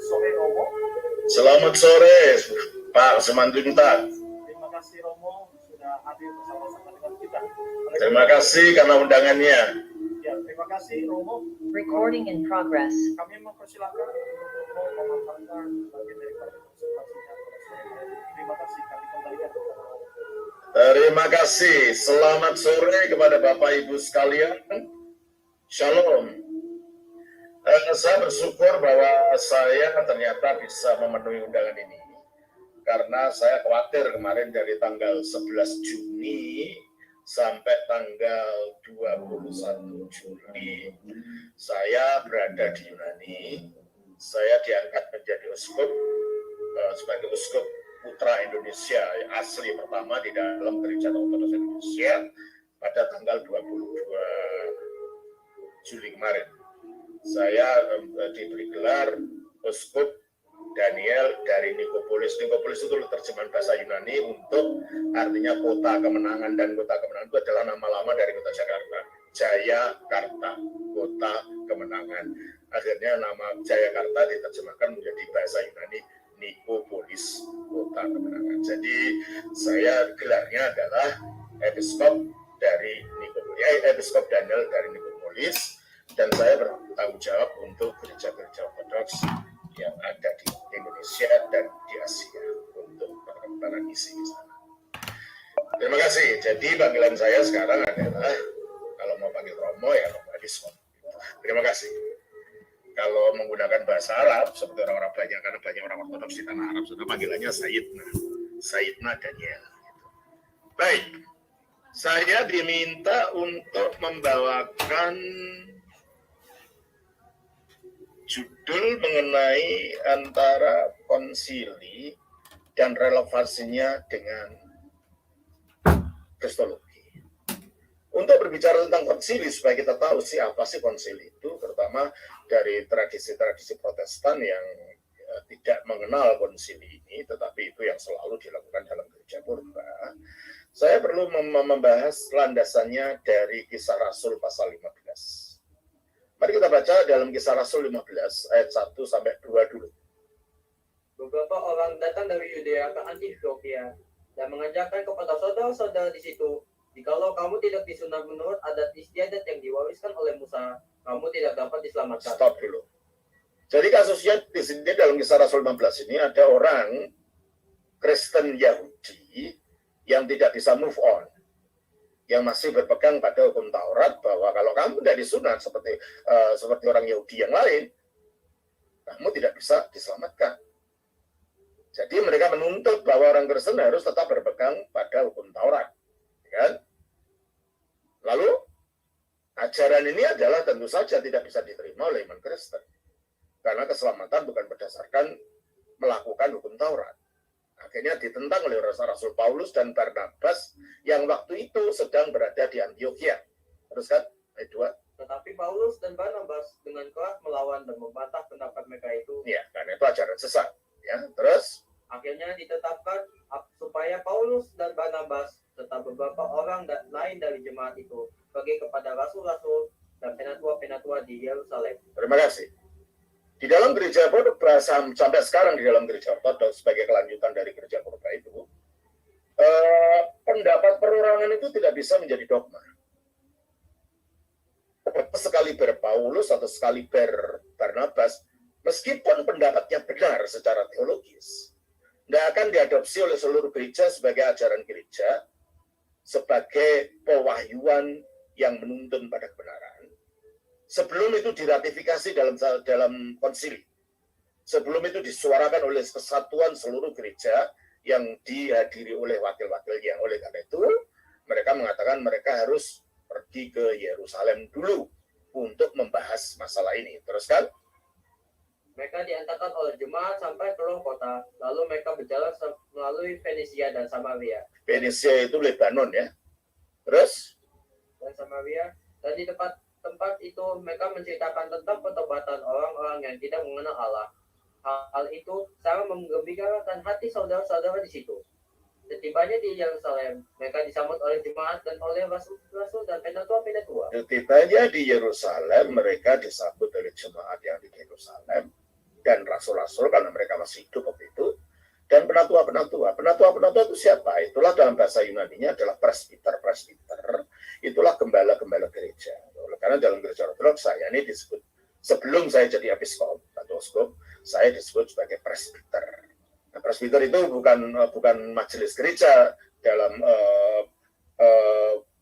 sore Romo. Selamat sore Pak Semanjuntak. Terima kasih Romo sudah hadir bersama-sama dengan kita. Terima kasih karena undangannya. Ya, terima kasih Romo. Recording in progress. Kami mempersilakan Romo memaparkan bagian daripada presentasinya pada sore hari ini. Terima kasih, kami kembalikan kepada Romo. Terima kasih. Selamat sore kepada Bapak Ibu sekalian. Shalom. Saya bersyukur bahwa saya ternyata bisa memenuhi undangan ini. Karena saya khawatir kemarin dari tanggal 11 Juni sampai tanggal 21 Juli saya berada di Yunani. Saya diangkat menjadi uskup sebagai uskup putra Indonesia yang asli pertama di dalam Gereja Ortodoks Indonesia pada tanggal 22 Juli kemarin. Saya diberi gelar uskup Daniel dari Nikopolis. Nikopolis itu terjemahan bahasa Yunani untuk artinya kota kemenangan, dan kota kemenangan itu adalah nama lama dari kota Jakarta. Jayakarta, kota kemenangan. Akhirnya nama Jayakarta diterjemahkan menjadi bahasa Yunani Nikopolis, kota kemenangan. Jadi saya gelarnya adalah Episkop dari Nikopolis, Episkop Daniel dari Nikopolis, dan saya bertanggung jawab untuk gereja-gereja Ortodoks yang ada di Indonesia dan di Asia untuk perkembangan misi di sana. Terima kasih. Jadi panggilan saya sekarang adalah, kalau mau panggil Romo ya Romo Episkop. Terima kasih. Kalau menggunakan bahasa Arab seperti orang-orang banyak, karena banyak orang Ortodoks di tanah Arab, sudah panggilannya Sayyidna Daniel. Baik, saya diminta untuk membawakan judul mengenai antara konsili dan relevansinya dengan kristologi. Untuk berbicara tentang konsili, supaya kita tahu apa sih konsili itu, terutama dari tradisi-tradisi Protestan yang tidak mengenal konsili ini, tetapi itu yang selalu dilakukan dalam gereja purba. Saya perlu membahas landasannya dari Kisah Rasul pasal 15. Mari kita baca dalam Kisah Rasul 15 ayat 1 sampai 2 dulu. Beberapa orang datang dari Yudea ke Antiokhia dan mengajarkan kepada saudara-saudara di situ, jikalau kamu tidak disunat menurut adat istiadat yang diwariskan oleh Musa, kamu tidak dapat diselamatkan. Stop dulu. Jadi kasusnya di sini dalam Kisah Rasul 15 ini ada orang Kristen Yahudi yang tidak bisa move on, yang masih berpegang pada hukum Taurat bahwa kalau kamu tidak disunat seperti orang Yahudi yang lain, kamu tidak bisa diselamatkan. Jadi mereka menuntut bahwa orang Kristen harus tetap berpegang pada hukum Taurat, kan? Lalu ajaran ini adalah tentu saja tidak bisa diterima oleh iman Kristen, karena keselamatan bukan berdasarkan melakukan hukum Taurat. Akhirnya ditentang oleh Rasul Paulus dan Barnabas yang waktu itu sedang berada di Antiokhia. Terus kan, ayat 2. Tetapi Paulus dan Barnabas dengan keras melawan dan membantah pendapat mereka itu. Ya, karena itu ajaran sesat. Ya, terus akhirnya ditetapkan supaya Paulus dan Barnabas serta beberapa orang lain dari jemaat itu pergi kepada rasul-rasul dan penatua-penatua di Yerusalem. Terima kasih. Di dalam gereja purba sampai sekarang di dalam gereja Ortodoks sebagai kelanjutan dari gereja purba itu, pendapat perorangan itu tidak bisa menjadi dogma. Sekaliber Paulus atau sekaliber Barnabas, meskipun pendapatnya benar secara teologis, tidak akan diadopsi oleh seluruh gereja sebagai ajaran gereja, sebagai pewahyuan yang menuntun pada kebenaran. Sebelum itu diratifikasi dalam konsili. Sebelum itu disuarakan oleh kesatuan seluruh gereja yang dihadiri oleh wakil-wakilnya. Oleh karena itu, mereka mengatakan mereka harus pergi ke Yerusalem dulu untuk membahas masalah ini. Terus kan? Mereka diantarkan oleh jemaat sampai ke luar kota, lalu mereka berjalan melalui Fenisia dan Samaria. Fenisia itu Lebanon ya. Terus? Dan Samaria, dan di tempat itu mereka menceritakan tentang pertobatan orang-orang yang tidak mengenal Allah. Hal itu sangat menggembirakan hati saudara-saudara di situ. Setibanya di Yerusalem, mereka disambut oleh jemaat dan oleh rasul-rasul dan penatua-penatua. Setibanya di Yerusalem, mereka disambut oleh jemaat yang di Yerusalem dan rasul-rasul karena mereka masih hidup waktu itu, dan penatua-penatua. Penatua-penatua itu siapa? Itulah dalam bahasa Yunaninya adalah presbiter. Itulah gembala-gembala gereja. Karena dalam gereja Ortodoks saya ini disebut, sebelum saya jadi episkop atau uskup, saya disebut sebagai presbiter. Nah, presbiter itu bukan majelis gereja dalam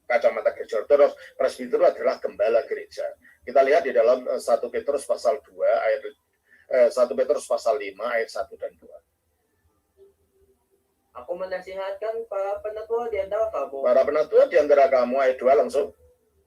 kacamata gereja Ortodoks. Presbiter adalah gembala gereja. Kita lihat di dalam 1 Petrus pasal 2 ayat 1 Petrus pasal 5 ayat 1 dan 2. Aku menasihatkan para penatua di antara kamu. Para penatua di antara kamu, ayat 2 langsung.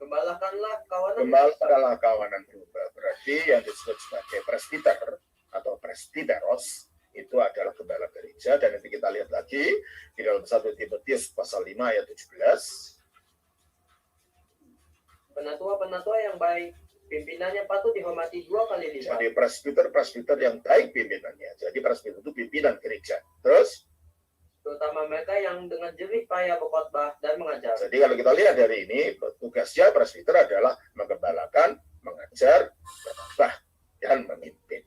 Gembalakanlah kawanan. Gembalakanlah kawanan domba. Berarti yang disebut sebagai presbiter atau presbiteros itu adalah gembala gereja. Dan nanti kita lihat lagi di dalam 1 Timotius pasal 5 ayat 17. Penatua-penatua yang baik, pimpinannya patut dihormati 2 kali lipat. Jadi presbiter yang baik pimpinannya. Jadi presbiter itu pimpinan gereja. Terus? Terutama mereka yang dengan jerih payah berkhotbah dan mengajar. Jadi kalau kita lihat dari ini, tugasnya presbiter adalah menggembalakan, mengajar, berkhotbah, dan memimpin.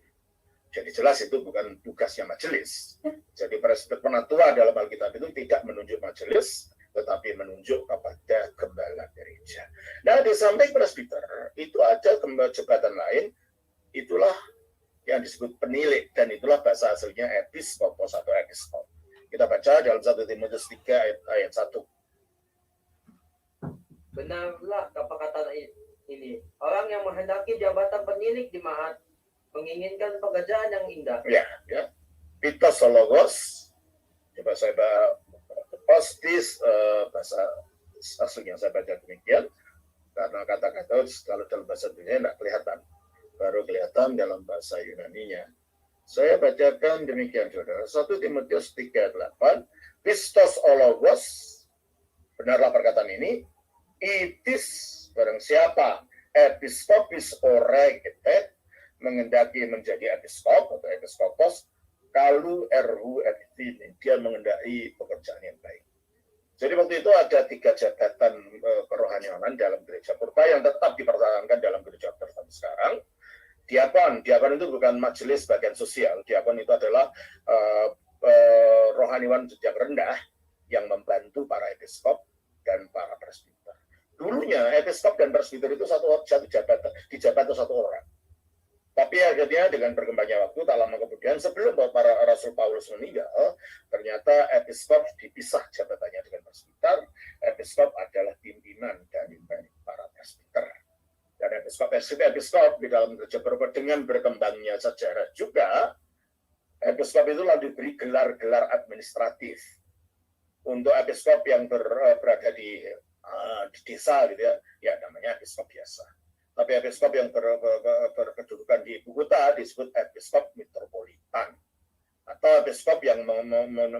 Jadi jelas itu bukan tugasnya majelis. Jadi presbiter penatua dalam Alkitab itu tidak menunjuk majelis, tetapi menunjuk kepada gembala gereja. Nah, di samping presbiter, itu ada jabatan lain, itulah yang disebut penilik, dan itulah bahasa aslinya episkopos atau episkop. Kita baca dalam 1 Timotius 3 ayat 1. Benarlah perkataan ini. Orang yang menghendaki jabatan penilik di Mahat menginginkan pekerjaan yang indah. Ya. Pitologos. Coba saya postis bahasa aslinya saya baca demikian. Karena kata-kata kalau dalam bahasa Indonesia tidak kelihatan. Baru kelihatan dalam bahasa Yunaninya. Saya bacakan demikian, saudara. 1 Timotius 3:8. Pistos ologos, benarlah perkataan ini, itis, barang siapa, episkopis oregetet, mengendaki menjadi episkop atau episkopos, kalu erhu epitini, dia mengendaki pekerjaan yang baik. Jadi waktu itu ada 3 jabatan kerohanianan dalam gereja Purba yang tetap dipertahankan dalam gereja Ortodoks sekarang. Diakon itu bukan majelis bagian sosial. Diakon itu adalah rohaniwan jenjang rendah yang membantu para episkop dan para presbiter. Dulunya episkop dan presbiter itu satu jabatan, dijabat satu orang. Tapi akhirnya dengan berkembangnya waktu, tak lama kemudian sebelum para Rasul Paulus meninggal, ternyata episkop dipisah jabatannya dengan presbiter. Episkop adalah pimpinan dari para presbiter. Dan episkop di dalam gereja Purba dengan berkembangnya sejarah juga, episkop itu lalu diberi gelar-gelar administratif. Untuk episkop yang berada di desa gitu ya namanya episkop biasa. Tapi episkop yang berkedudukan di ibu kota disebut episkop metropolitan. Atau episkop yang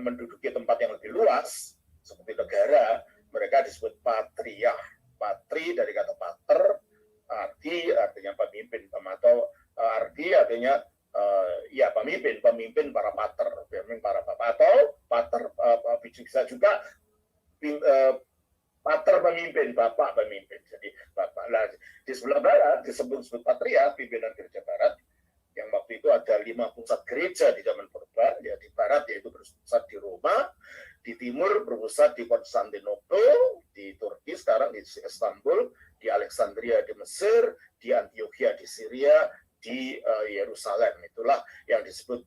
menduduki tempat yang lebih luas, seperti negara, mereka disebut patriark. Patri dari kata pater, arti artinya pemimpin, atau arti artinya pemimpin para pater, pemimpin para bapak, atau pater bisa juga pater pemimpin, bapak pemimpin. Jadi bapak lah di sebelah barat disebut patriark, pimpinan gereja barat, yang waktu itu ada 5 pusat gereja di zaman Purba. Ya, di barat yaitu berpusat di Roma, di timur berpusat di Konstantinopel, di Turki sekarang, di Istanbul, di Alexandria di Mesir, di Antioquia di Syria, di Yerusalem. Itulah yang disebut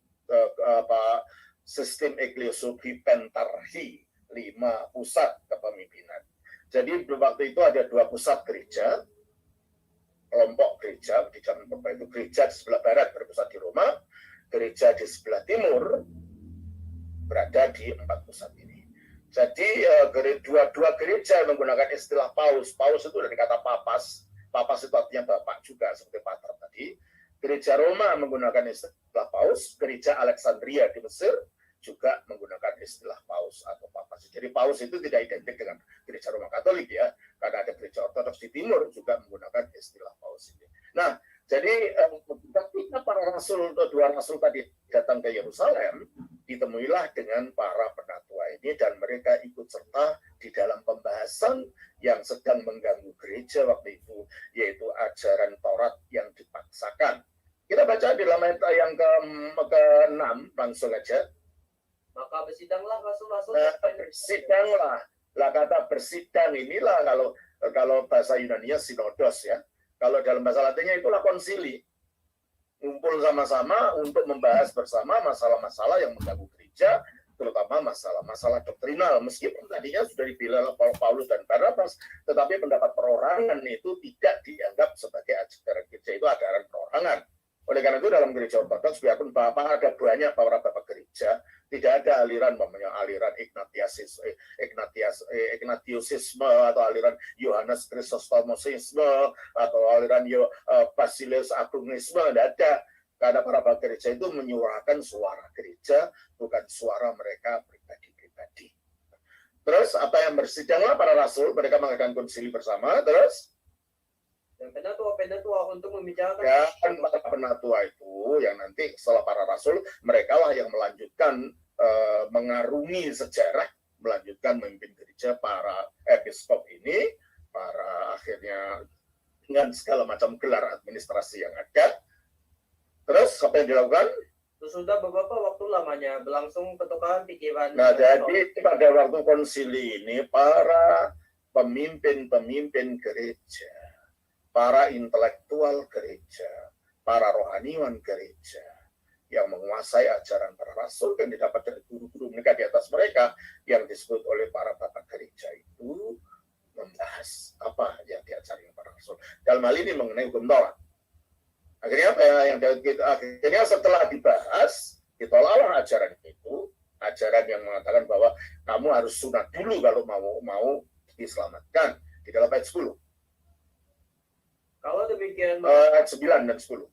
sistem eklesiopi pentarki, 5 pusat kepemimpinan. Jadi waktu itu ada 2 pusat gereja, kelompok gereja di zaman Purba itu. Gereja di sebelah barat berpusat di Roma, gereja di sebelah timur berada di 4 pusat ini. Jadi dua gereja menggunakan istilah paus. Paus itu dari kata papas. Papas itu artinya bapak juga, seperti pater tadi. Gereja Roma menggunakan istilah paus. Gereja Alexandria di Mesir juga menggunakan istilah paus atau papas. Jadi paus itu tidak identik dengan gereja Roma Katolik ya. Karena ada gereja Ortodoks di timur juga menggunakan istilah paus ini. Nah, jadi ketika para rasul, 2 rasul tadi datang ke Yerusalem, ditemuilah dengan para penatua ini, dan mereka ikut serta di dalam pembahasan yang sedang mengganggu gereja waktu itu, yaitu ajaran Taurat yang dipaksakan, Kita baca di dalam ayat yang ke-6 langsung aja. Maka bersidanglah rasul-rasul Bersidanglah. Lah kata bersidang inilah kalau bahasa Yunani-nya sinodos ya. Kalau dalam bahasa Latinnya itulah konsili. Ngumpul sama-sama untuk membahas bersama masalah-masalah yang mengganggu gereja, terutama masalah-masalah doktrinal. Meskipun tadinya sudah dipilih oleh Paulus dan Barnabas, tetapi pendapat perorangan itu tidak dianggap sebagai ajaran gereja, itu ajaran perorangan. Oleh karena itu dalam gereja ortodoks, biarpun Bapak ada banyak para bapak gereja, tidak ada aliran aliran Ignatiusisme atau aliran Yohanes Chrysostomosisme atau aliran Basileus Agonisme, tidak ada. Karena para bapak gereja itu menyuarakan suara gereja, bukan suara mereka pribadi-pribadi. Terus apa yang bersidanglah para rasul, mereka mengadakan konsili bersama, terus dan penatua untuk membicarakan dan para penatua itu yang nanti setelah para rasul, mereka lah yang melanjutkan mengarungi sejarah, melanjutkan memimpin gereja, para episkop ini, para akhirnya dengan segala macam gelar administrasi yang ada. Terus apa yang dilakukan? Sudah beberapa waktu lamanya berlangsung pertukaran pikiran. Nah, jadi pada waktu konsili ini para pemimpin-pemimpin gereja, para intelektual gereja, para rohaniwan gereja yang menguasai ajaran para rasul dan didapat dari guru-guru mereka di atas mereka yang disebut oleh para bapak gereja itu membahas apa yang diajarkan para rasul. Dalam hal ini mengenai hukum Taurat. Akhirnya apa yang akhirnya setelah dibahas, ditolaklah ajaran itu, ajaran yang mengatakan bahwa kamu harus sunat dulu kalau mau diselamatkan di dalam ayat 10. Kalau demikian, ayat 9 dan 10.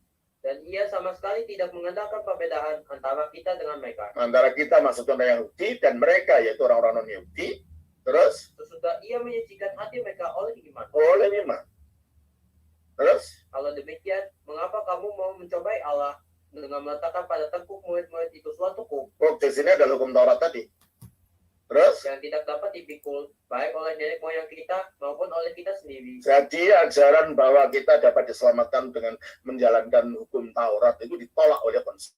dan ia sama sekali tidak mengandalkan perbedaan antara kita dengan mereka. Antara kita maksudnya Yahudi dan mereka, yaitu orang-orang non-Yahudi. Terus? Sesudah ia menyucikan hati mereka oleh iman. Oleh iman. Terus? Kalau demikian, mengapa kamu mau mencobai Allah dengan meletakkan pada tengkuk murid-murid itu suatu hukum Di sini adalah hukum Taurat tadi. Terus? yang tidak dapat dipikul baik oleh nenek moyang kita maupun oleh kita sendiri. Jadi ajaran bahwa kita dapat diselamatkan dengan menjalankan hukum Taurat itu ditolak oleh konsili.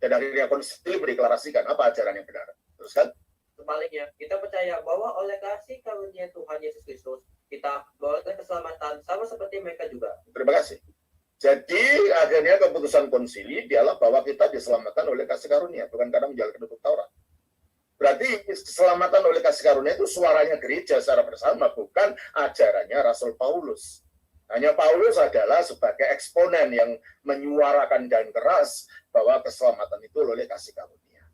Dan akhirnya konsili mendeklarasikan apa ajaran yang benar. Terus kan? Sebaliknya, kita percaya bahwa oleh kasih karunia Tuhan Yesus Kristus, kita beroleh keselamatan sama seperti mereka juga. Terima kasih. Jadi akhirnya keputusan konsili dialah bahwa kita diselamatkan oleh kasih karunia, bukan karena menjalankan hukum Taurat. Berarti keselamatan oleh kasih karunia itu suaranya gereja secara bersama, bukan ajarannya Rasul Paulus. Hanya Paulus adalah sebagai eksponen yang menyuarakan dan keras bahwa keselamatan itu oleh kasih karunia.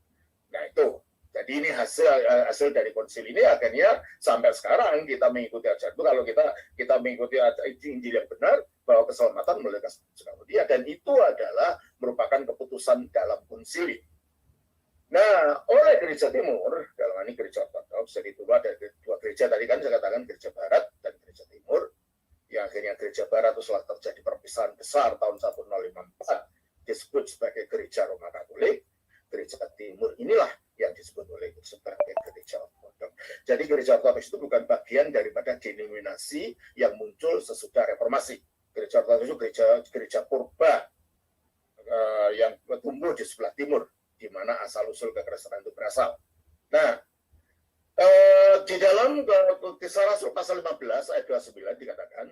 Nah itu. Jadi ini hasil dari konsili ini akhirnya sampai sekarang kita mengikuti ajaran itu. Kalau kita mengikuti Injil yang benar bahwa keselamatan melalui kasih karunia, dan itu adalah merupakan keputusan dalam konsili. Nah, oleh gereja timur, dalam ini gereja ortodoks, jadi itu ada dua gereja tadi kan saya katakan, gereja barat dan gereja timur. Yang akhirnya gereja barat itu setelah terjadi perpisahan besar tahun 1054 disebut sebagai gereja Roma Katolik. Gereja timur inilah yang disebut oleh sebagai gereja ortodoks. Jadi gereja ortodoks itu bukan bagian daripada denominasi yang muncul sesudah reformasi. Gereja ortodoks itu gereja purba yang tumbuh di sebelah timur, di mana asal usul kekristenan itu berasal. Nah, di dalam Kisah Rasul pasal 15 ayat 29 dikatakan,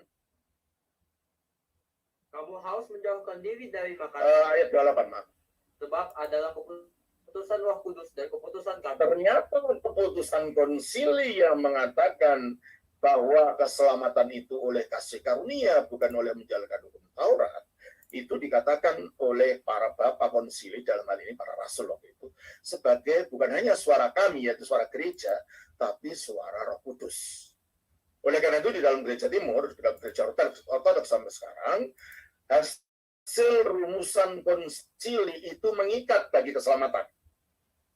kamu harus menjauhkan diri dari makanan. Ayat 28 maaf. Sebab adalah keputusan Roh Kudus dan keputusan kami. Ternyata keputusan konsili yang mengatakan bahwa keselamatan itu oleh kasih karunia, bukan oleh menjalankan hukum Taurat, itu dikatakan oleh para bapak konsili, dalam hal ini para rasul waktu itu, sebagai bukan hanya suara kami, yaitu suara gereja, tapi suara Roh Kudus. Oleh karena itu di dalam gereja timur, di dalam gereja ortodoks sampai sekarang, hasil rumusan konsili itu mengikat bagi keselamatan.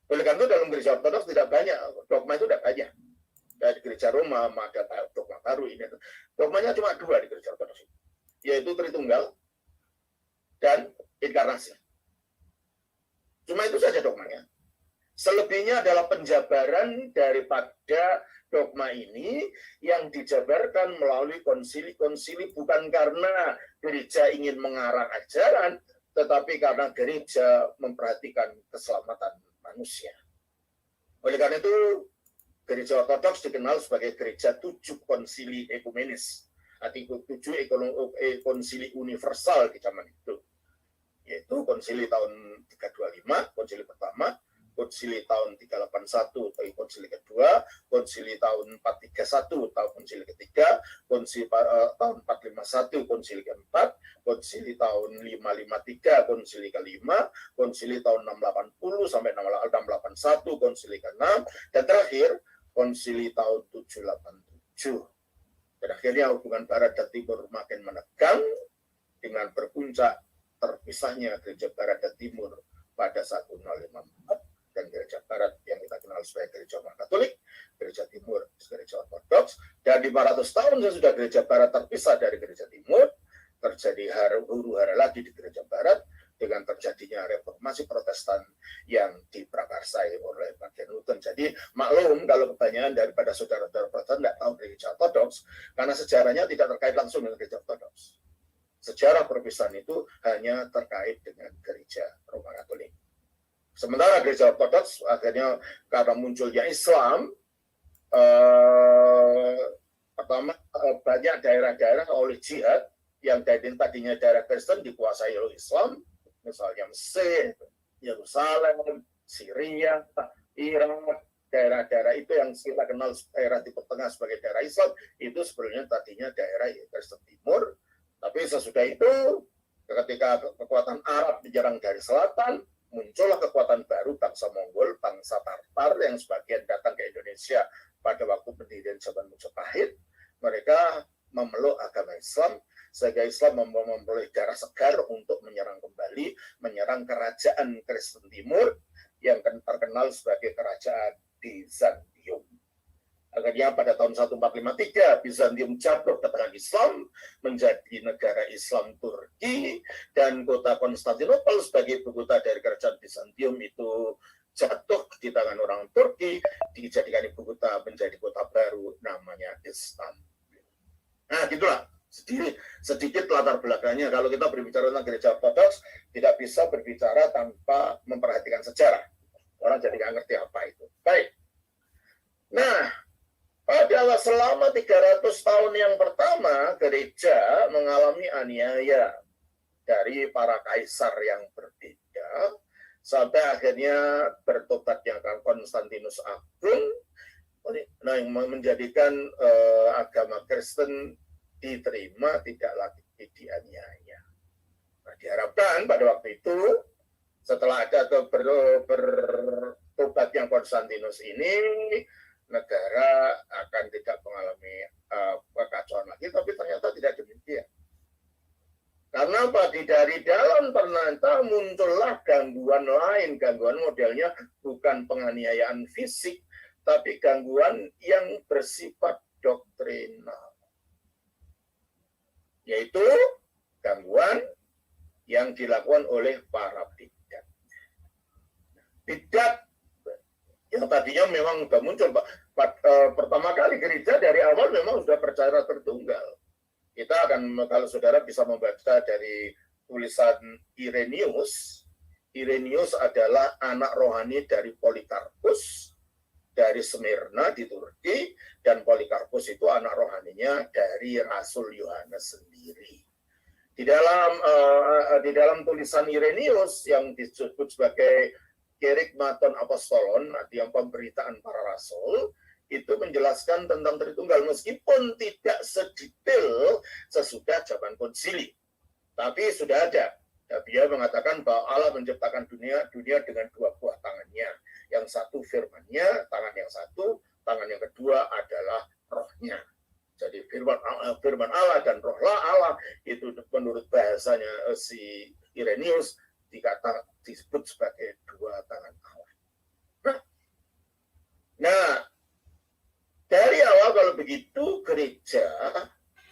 Oleh karena itu dalam gereja ortodoks tidak banyak, dogma itu tidak banyak. Di gereja Roma ada dogma baru ini. Dogmanya cuma dua di gereja ortodoks, yaitu Tritunggal dan inkarnasi. Cuma itu saja dogmanya. Selebihnya adalah penjabaran daripada dogma ini yang dijabarkan melalui konsili-konsili, bukan karena gereja ingin mengarang ajaran, tetapi karena gereja memperhatikan keselamatan manusia. Oleh karena itu, gereja ortodoks dikenal sebagai gereja 7 konsili ekumenis, artinya 7 konsili universal di zaman itu, yaitu konsili tahun 325, konsili pertama, konsili tahun 381, konsili kedua, konsili tahun 431, tahun konsili ketiga, konsili tahun 451, konsili keempat, konsili tahun 553, konsili kelima, konsili tahun 680 sampai 681, konsili keenam, dan terakhir konsili tahun 787. Dan akhirnya hubungan Barat dan Timur makin menegang dengan berpuncak terpisahnya gereja Barat dan Timur pada 1054. Dan gereja Barat yang kita kenal sebagai gereja Roman Katolik, gereja Timur, gereja Ortodoks, dan 500 tahun sesudah gereja Barat terpisah dari gereja Timur, terjadi huru-hara lagi di gereja Barat dengan terjadinya reformasi Protestan yang diprakarsai oleh Martin Luther. Jadi maklum kalau kebanyakan daripada saudara-saudara Protestan tidak tahu gereja Ortodoks, karena sejarahnya tidak terkait langsung dengan gereja Ortodoks. Sejarah perpisahan itu hanya terkait dengan gereja Roman Katolik. Sementara gereja Ortodoks akhirnya karena munculnya Islam, pertama banyak daerah-daerah oleh jihad yang tadinya daerah Kristen dikuasai oleh Islam, misalnya Mesir, Yerusalem, Syria, Irak, daerah-daerah itu yang kita kenal daerah Timur Tengah sebagai daerah Islam, itu sebenarnya tadinya daerah Kristen Timur. Tapi sesudah itu, ketika kekuatan Arab menyerang dari selatan, muncullah kekuatan baru bangsa Mongol, bangsa Tartar yang sebagian datang ke Indonesia pada waktu pendirian zaman Majapahit. Mereka memeluk agama Islam, sehingga Islam memperoleh darah segar untuk menyerang kembali, menyerang kerajaan Kristen Timur yang terkenal sebagai kerajaan Bizantium. Akhirnya pada tahun 1453 Bizantium jatuh ke tangan Islam, menjadi negara Islam Turki, dan kota Konstantinopel sebagai ibu kota dari kerajaan Bizantium itu jatuh di tangan orang Turki, dijadikan ibu kota menjadi kota baru namanya Istanbul. Nah, gitulah sedikit latar belakangnya. Kalau kita berbicara tentang gereja Ortodoks, tidak bisa berbicara tanpa memperhatikan sejarah. Orang jadi nggak ngerti apa itu. Baik. Nah, pada selama 300 tahun yang pertama, gereja mengalami aniaya dari para kaisar yang berbeda, sampai akhirnya bertobat yang Konstantinus Agung, nah, yang menjadikan agama Kristen diterima, tidak lagi dianiaya. Nah, diharapkan pada waktu itu, setelah ada bertobat yang Konstantinus ini, negara akan tidak mengalami kekacauan lagi, tapi ternyata tidak demikian. Karena apa? Dari dalam ternyata muncullah gangguan lain, gangguan modelnya bukan penganiayaan fisik, tapi gangguan yang bersifat doktrinal, yaitu gangguan yang dilakukan oleh para bidat. Bidat yang tadinya memang sudah muncul, pertama kali gereja dari awal memang sudah percaya Tritunggal. Kita akan, kalau saudara bisa membaca dari tulisan Irenaeus. Irenaeus adalah anak rohani dari Polikarpus dari Smyrna di Turki, dan Polikarpus itu anak rohaninya dari Rasul Yohanes sendiri. Di dalam tulisan Irenaeus yang disebut sebagai Kerygmaton Apostolon, yang pemberitaan para rasul, itu menjelaskan tentang Tritunggal meskipun tidak sedetail sesudah zaman konsili, tapi sudah ada. Dia mengatakan bahwa Allah menciptakan dunia dengan dua buah tangannya, yang satu firman-Nya, tangan yang satu, tangan yang kedua adalah rohnya. Jadi firman Allah dan rohlah Allah itu menurut bahasanya si Irenaeus disebut sebagai dua tangan Allah. Nah, dari awal kalau begitu gereja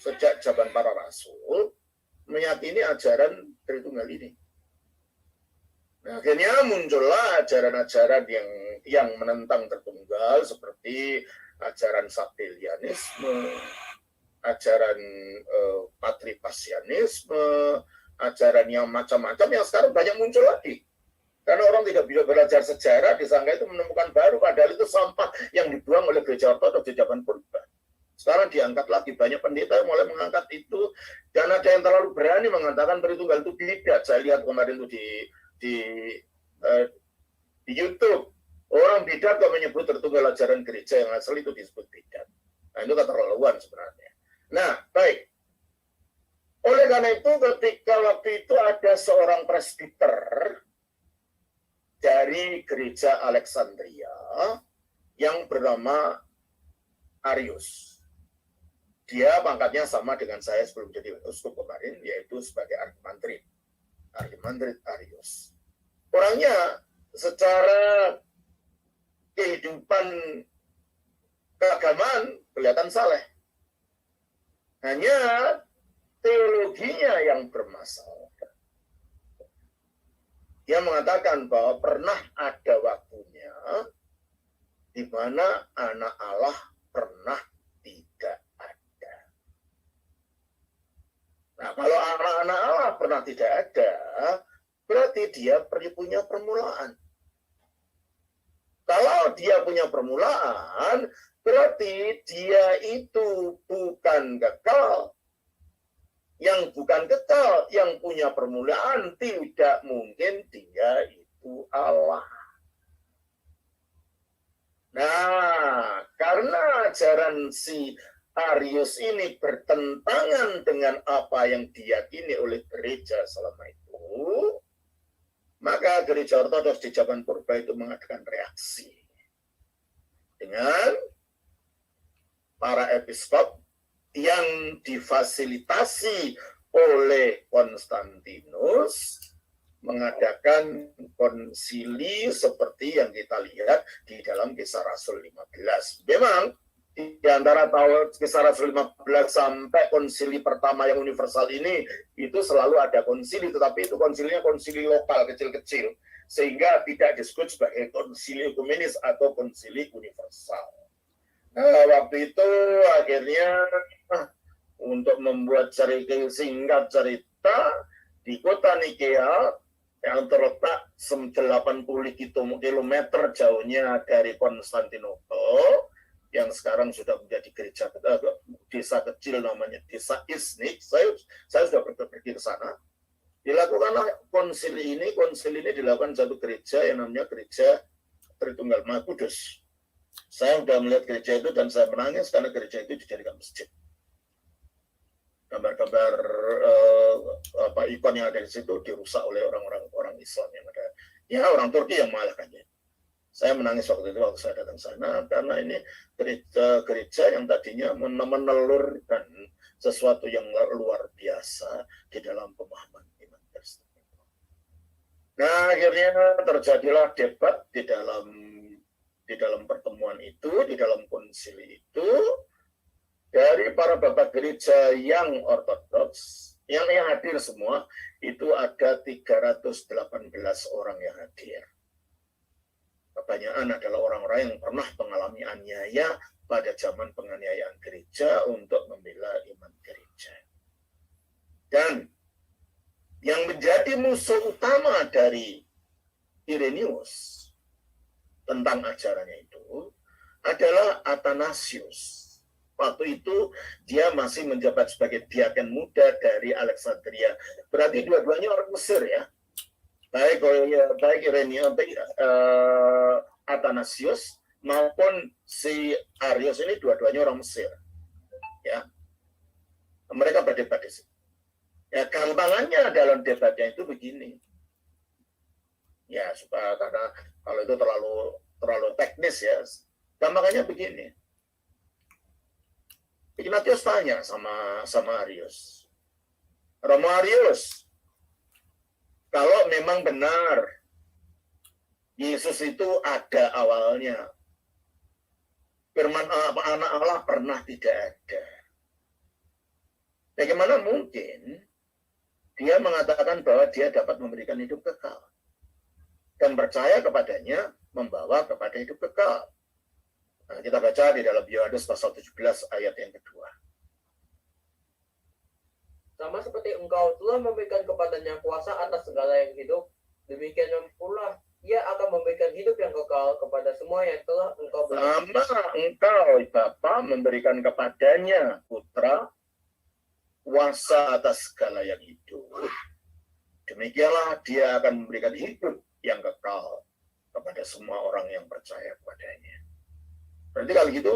sejak zaman para rasul meyakini ajaran Tritunggal ini. Nah, akhirnya muncullah ajaran-ajaran yang yang menentang Tritunggal seperti ajaran Sabellianisme, ajaran Patripasianisme, ajaran yang macam-macam yang sekarang banyak muncul lagi. Karena orang tidak bisa belajar sejarah, disangka itu menemukan baru, padahal itu sampah yang dibuang oleh gereja ortodoks di zaman purba. Sekarang diangkat lagi, banyak pendeta yang mulai mengangkat itu, dan ada yang terlalu berani mengatakan Tritunggal itu bidat. Saya lihat kemarin itu di YouTube, orang bidat kok menyebut Tritunggal ajaran gereja yang asli itu disebut bidat. Nah, itu keterlaluan sebenarnya. Nah, baik. Oleh karena itu, ketika waktu itu ada seorang presbiter dari gereja Alexandria yang bernama Arius. Dia pangkatnya sama dengan saya sebelum jadi uskup kemarin, yaitu sebagai Archimandrit Arius. Orangnya secara kehidupan keagamaan kelihatan saleh. Hanya teologinya yang bermasalah. Dia mengatakan bahwa pernah ada waktunya di mana anak Allah pernah tidak ada. Nah, kalau anak Allah pernah tidak ada, berarti dia punya permulaan. Kalau dia punya permulaan, berarti dia itu bukan kekal. Yang bukan kekal, yang punya permulaan, tidak mungkin dia itu Allah. Nah, karena ajaran si Arius ini bertentangan dengan apa yang diyakini oleh gereja selama itu, maka gereja ortodoks di zaman purba itu mengadakan reaksi dengan para episkop yang difasilitasi oleh Konstantinus mengadakan konsili seperti yang kita lihat di dalam Kisah Rasul 15. Memang di antara tahun Kisah Rasul 15 sampai konsili pertama yang universal ini, itu selalu ada konsili, tetapi itu konsilinya konsili lokal kecil-kecil, sehingga tidak disebut sebagai konsili ekumenis atau konsili universal. Nah, waktu itu akhirnya untuk membuat singkat cerita, di kota Nikea yang terletak 80 km jauhnya dari Konstantinopel, yang sekarang sudah menjadi gereja desa kecil namanya desa Iznik. Saya sudah pergi ke sana. Dilakukanlah konsili ini dilakukan satu gereja yang namanya Gereja Tritunggal Maha Kudus. Saya sudah melihat gereja itu dan saya menangis karena gereja itu dijadikan masjid. Gambar-gambar ikon yang ada di situ dirusak oleh orang Islam yang ada. Ya, orang Turki yang mengalahkannya. Saya menangis waktu itu waktu saya datang sana karena ini gereja yang tadinya menelurkan sesuatu yang luar biasa di dalam pemahaman iman Kristen. Nah, akhirnya terjadilah debat di dalam pertemuan itu, di dalam konsili itu, dari para bapak gereja yang ortodoks, yang hadir semua, itu ada 318 orang yang hadir. Kebanyakan adalah orang-orang yang pernah mengalami aniaya pada zaman penganiayaan gereja untuk membela iman gereja. Dan yang menjadi musuh utama dari Irenaeus tentang ajarannya itu adalah Athanasius. Waktu itu dia masih menjabat sebagai diaken muda dari Alexandria. Berarti dua-duanya orang Mesir ya. Baik Irenaeus, Athanasius maupun si Arius ini dua-duanya orang Mesir. Ya. Mereka berdebat di sini. Ya, gampangannya dalam debatnya itu begini. Ya, supaya karena kalau itu terlalu teknis ya. Gampangannya begini. Ignatius tanya sama Arius. Romo Arius, kalau memang benar Yesus itu ada awalnya, firman anak Allah pernah tidak ada, bagaimana mungkin dia mengatakan bahwa dia dapat memberikan hidup kekal? dan percaya kepadanya membawa kepada hidup kekal. Nah, kita baca di dalam Yohanes pasal 17 ayat yang kedua. Sama seperti engkau telah memberikan kepadanya kuasa atas segala yang hidup, demikian pula ia akan memberikan hidup yang kekal kepada semua yang telah engkau beri. Sama engkau, Bapa, memberikan kepadanya putra kuasa atas segala yang hidup. Demikianlah dia akan memberikan hidup yang kekal kepada semua orang yang percaya kepadanya. Berarti kalau gitu,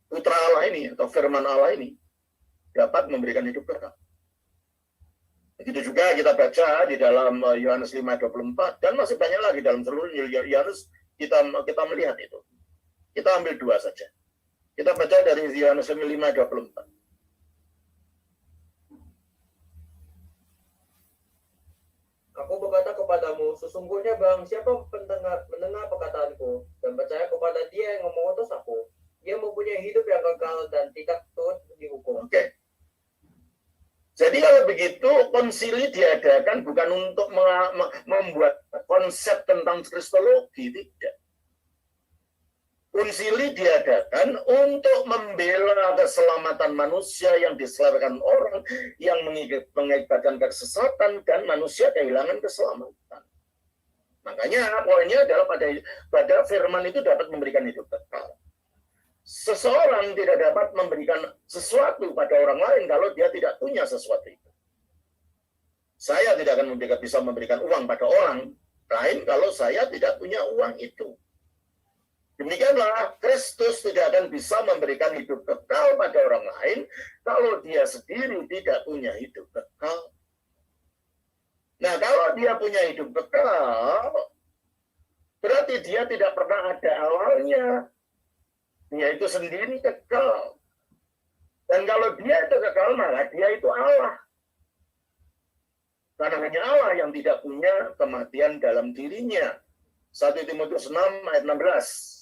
putra Allah ini atau firman Allah ini dapat memberikan hidup kekal. Begitu juga kita baca di dalam Yohanes 5:24 dan masih banyak lagi dalam seluruh Yohanes kita melihat itu. Kita ambil dua saja. Kita baca dari Yohanes 5:24. Aku berkata kepadamu, sesungguhnya barang siapa mendengar perkataanku dan percaya kepada dia yang mengutus aku, dia mempunyai hidup yang kekal dan tidak turut dihukum. Oke. Jadi kalau begitu konsili diadakan bukan untuk membuat konsep tentang kristologi, tidak. Konsili diadakan untuk membela keselamatan manusia yang diselamatkan orang yang mengakibatkan kesesatan dan manusia kehilangan keselamatan. Makanya poinnya adalah pada firman itu dapat memberikan hidup kekal. Seseorang tidak dapat memberikan sesuatu pada orang lain kalau dia tidak punya sesuatu itu. Saya tidak akan bisa memberikan uang pada orang lain kalau saya tidak punya uang itu. Demikianlah, Kristus tidak akan bisa memberikan hidup kekal pada orang lain kalau dia sendiri tidak punya hidup kekal. Nah, kalau dia punya hidup kekal, berarti dia tidak pernah ada awalnya. Dia itu sendiri kekal. Dan kalau dia itu kekal, maka dia itu Allah. Karena hanya Allah yang tidak punya kematian dalam dirinya. 1 Timotius 6 ayat 16.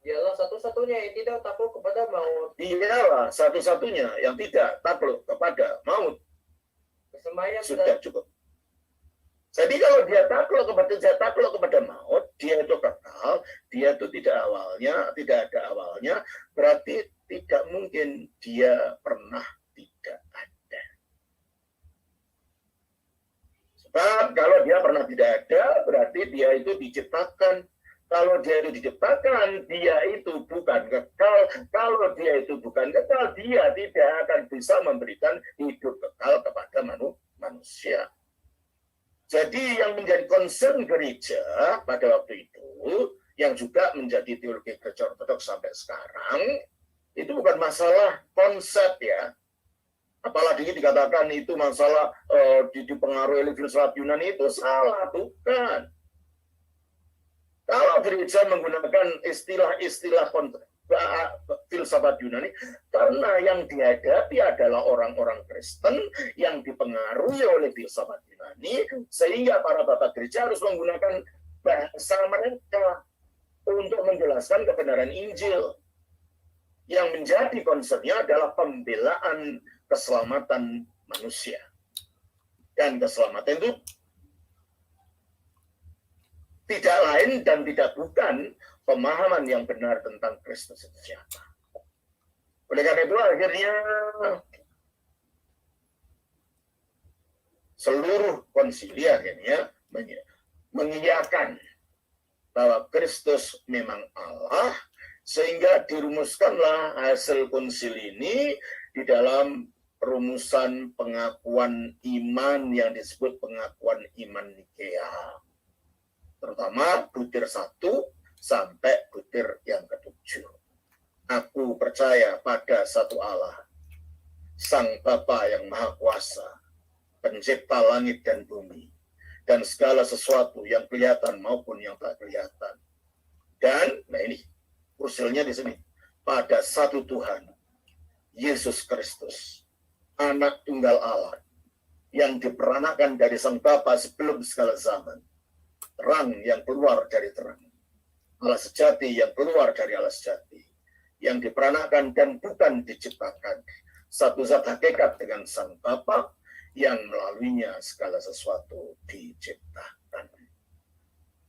Dialah satu-satunya yang tidak takluk kepada maut. Dialah satu-satunya yang tidak takluk kepada maut. Kesemayam Sudah cukup. Jadi kalau dia takluk kepada maut, dia itu kekal, dia itu tidak ada awalnya, berarti tidak mungkin dia pernah tidak ada. Sebab kalau dia pernah tidak ada, berarti dia itu diciptakan. Kalau dia itu diciptakan, dia itu bukan kekal. Kalau dia itu bukan kekal, dia tidak akan bisa memberikan hidup kekal kepada manusia. Jadi yang menjadi concern gereja pada waktu itu, yang juga menjadi teologi gereja ortodoks sampai sekarang, itu bukan masalah konsep ya. Apalagi dikatakan itu masalah dipengaruhi oleh filsafat Yunani, itu salah, bukan. Kalau gereja menggunakan istilah-istilah filsafat Yunani, karena yang dihadapi adalah orang-orang Kristen yang dipengaruhi oleh filsafat Yunani, sehingga para bapak gereja harus menggunakan bahasa mereka untuk menjelaskan kebenaran Injil. Yang menjadi concernnya adalah pembelaan keselamatan manusia. Dan keselamatan itu tidak lain dan tidak bukan pemahaman yang benar tentang Kristus itu siapa. Oleh karena itu akhirnya seluruh konsili akhirnya mengiyakan bahwa Kristus memang Allah, sehingga dirumuskanlah hasil konsili ini di dalam rumusan pengakuan iman yang disebut pengakuan iman Nikea. Terutama butir 1 sampai butir yang ke-7. Aku percaya pada satu Allah, Sang Bapa yang Maha Kuasa, pencipta langit dan bumi, dan segala sesuatu yang kelihatan maupun yang tak kelihatan. Dan, nah ini, usulnya di sini, pada satu Tuhan, Yesus Kristus, Anak Tunggal Allah, yang diperanakan dari Sang Bapa sebelum segala zaman, terang yang keluar dari terang, Allah sejati yang keluar dari Allah sejati, yang diperanakan dan bukan diciptakan, satu zat hakikat dengan Sang Bapa, yang melaluinya segala sesuatu diciptakan.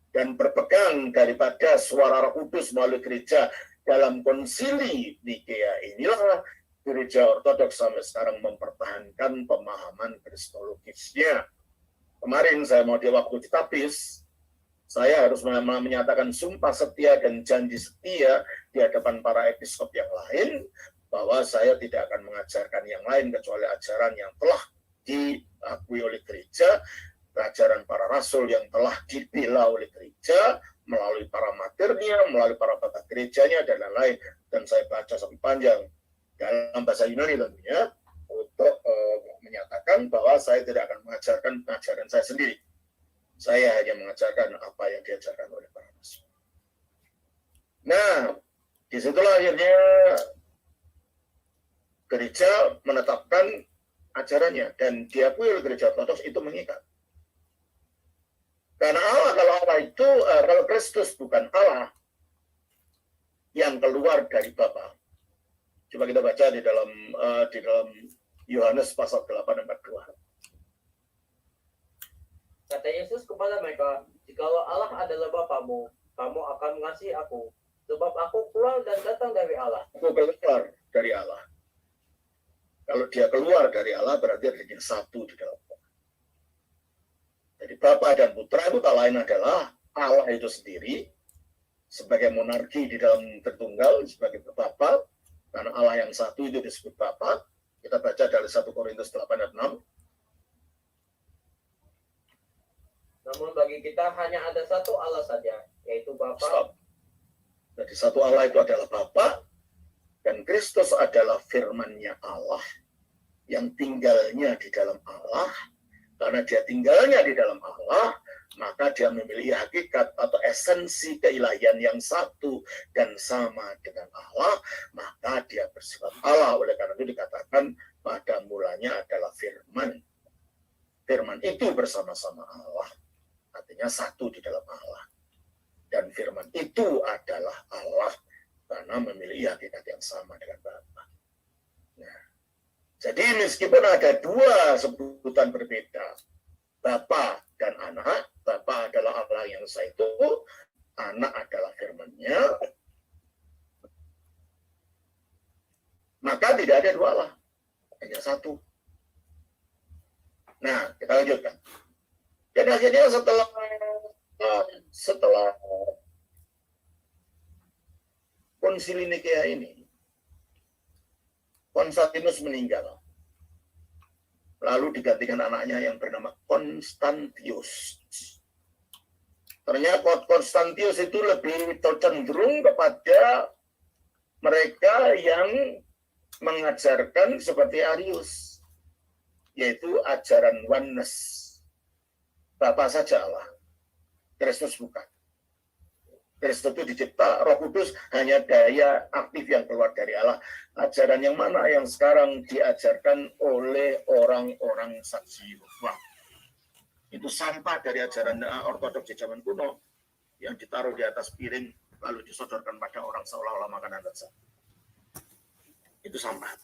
Dan berpegang daripada suara Roh Kudus melalui gereja dalam konsili Nikea inilah gereja ortodoks sampai sekarang mempertahankan pemahaman kristologisnya. Kemarin saya mau di waktu ditapis, saya harus menyatakan sumpah setia dan janji setia di hadapan para episkop yang lain, bahwa saya tidak akan mengajarkan yang lain kecuali ajaran yang telah diakui oleh gereja, ajaran para rasul yang telah dibela oleh gereja, melalui para maternya, melalui para bapak gerejanya, dan lain-lain. Dan saya baca sampai panjang dalam bahasa Yunani tentunya, untuk menyatakan bahwa saya tidak akan mengajarkan ajaran saya sendiri. Saya hanya mengajarkan apa yang diajarkan oleh para rasul. Nah, disitulah akhirnya gereja menetapkan ajarannya, dan diakui oleh gereja ortodoks itu mengikat. Karena Allah, kalau Kristus bukan Allah yang keluar dari Bapa. Coba kita baca di dalam Yohanes pasal 8:42. Kata Yesus kepada mereka, "Jikalau Allah adalah Bapamu, kamu akan mengasihi aku, sebab aku keluar dan datang dari Allah." Aku keluar dari Allah. Kalau dia keluar dari Allah, berarti dia satu di dalam Allah. Jadi Bapa dan Putra itu tak lain adalah Allah itu sendiri, sebagai monarki di dalam Tritunggal, sebagai Bapa. Karena Allah yang satu itu disebut Bapa. Kita baca dari 1 Korintus 8:6. Namun bagi kita hanya ada satu Allah saja, yaitu Bapa. Stop. Jadi satu Allah itu adalah Bapa, dan Kristus adalah firman-Nya Allah yang tinggalnya di dalam Allah. Karena dia tinggalnya di dalam Allah, maka dia memiliki hakikat atau esensi keilahian yang satu dan sama dengan Allah, maka dia bersifat Allah. Oleh karena itu dikatakan pada mulanya adalah firman. Firman itu bersama-sama Allah, artinya satu di dalam Allah. Dan firman itu adalah Allah karena memiliki hakikat yang sama dengan Bapa. Nah, jadi meskipun ada dua sebutan berbeda, Bapa dan Anak, Bapa adalah Allah yang satu, Anak adalah firman-Nya, maka tidak ada dua Allah, hanya satu. Nah, kita lanjutkan. Dan akhirnya setelah konsili Nikea ini, Konstantinus meninggal. Lalu digantikan anaknya yang bernama Konstantius. Ternyata Konstantius itu lebih cenderung kepada mereka yang mengajarkan seperti Arius, yaitu ajaran oneness. Bapa saja Allah, Kristus bukan. Kristus itu dicipta, Roh Kudus hanya daya aktif yang keluar dari Allah. Ajaran yang mana yang sekarang diajarkan oleh orang-orang saksi Yehova? Itu sampah dari ajaran ortodoks di zaman kuno yang ditaruh di atas piring lalu disodorkan pada orang seolah-olah makanan lezat. Itu sampah.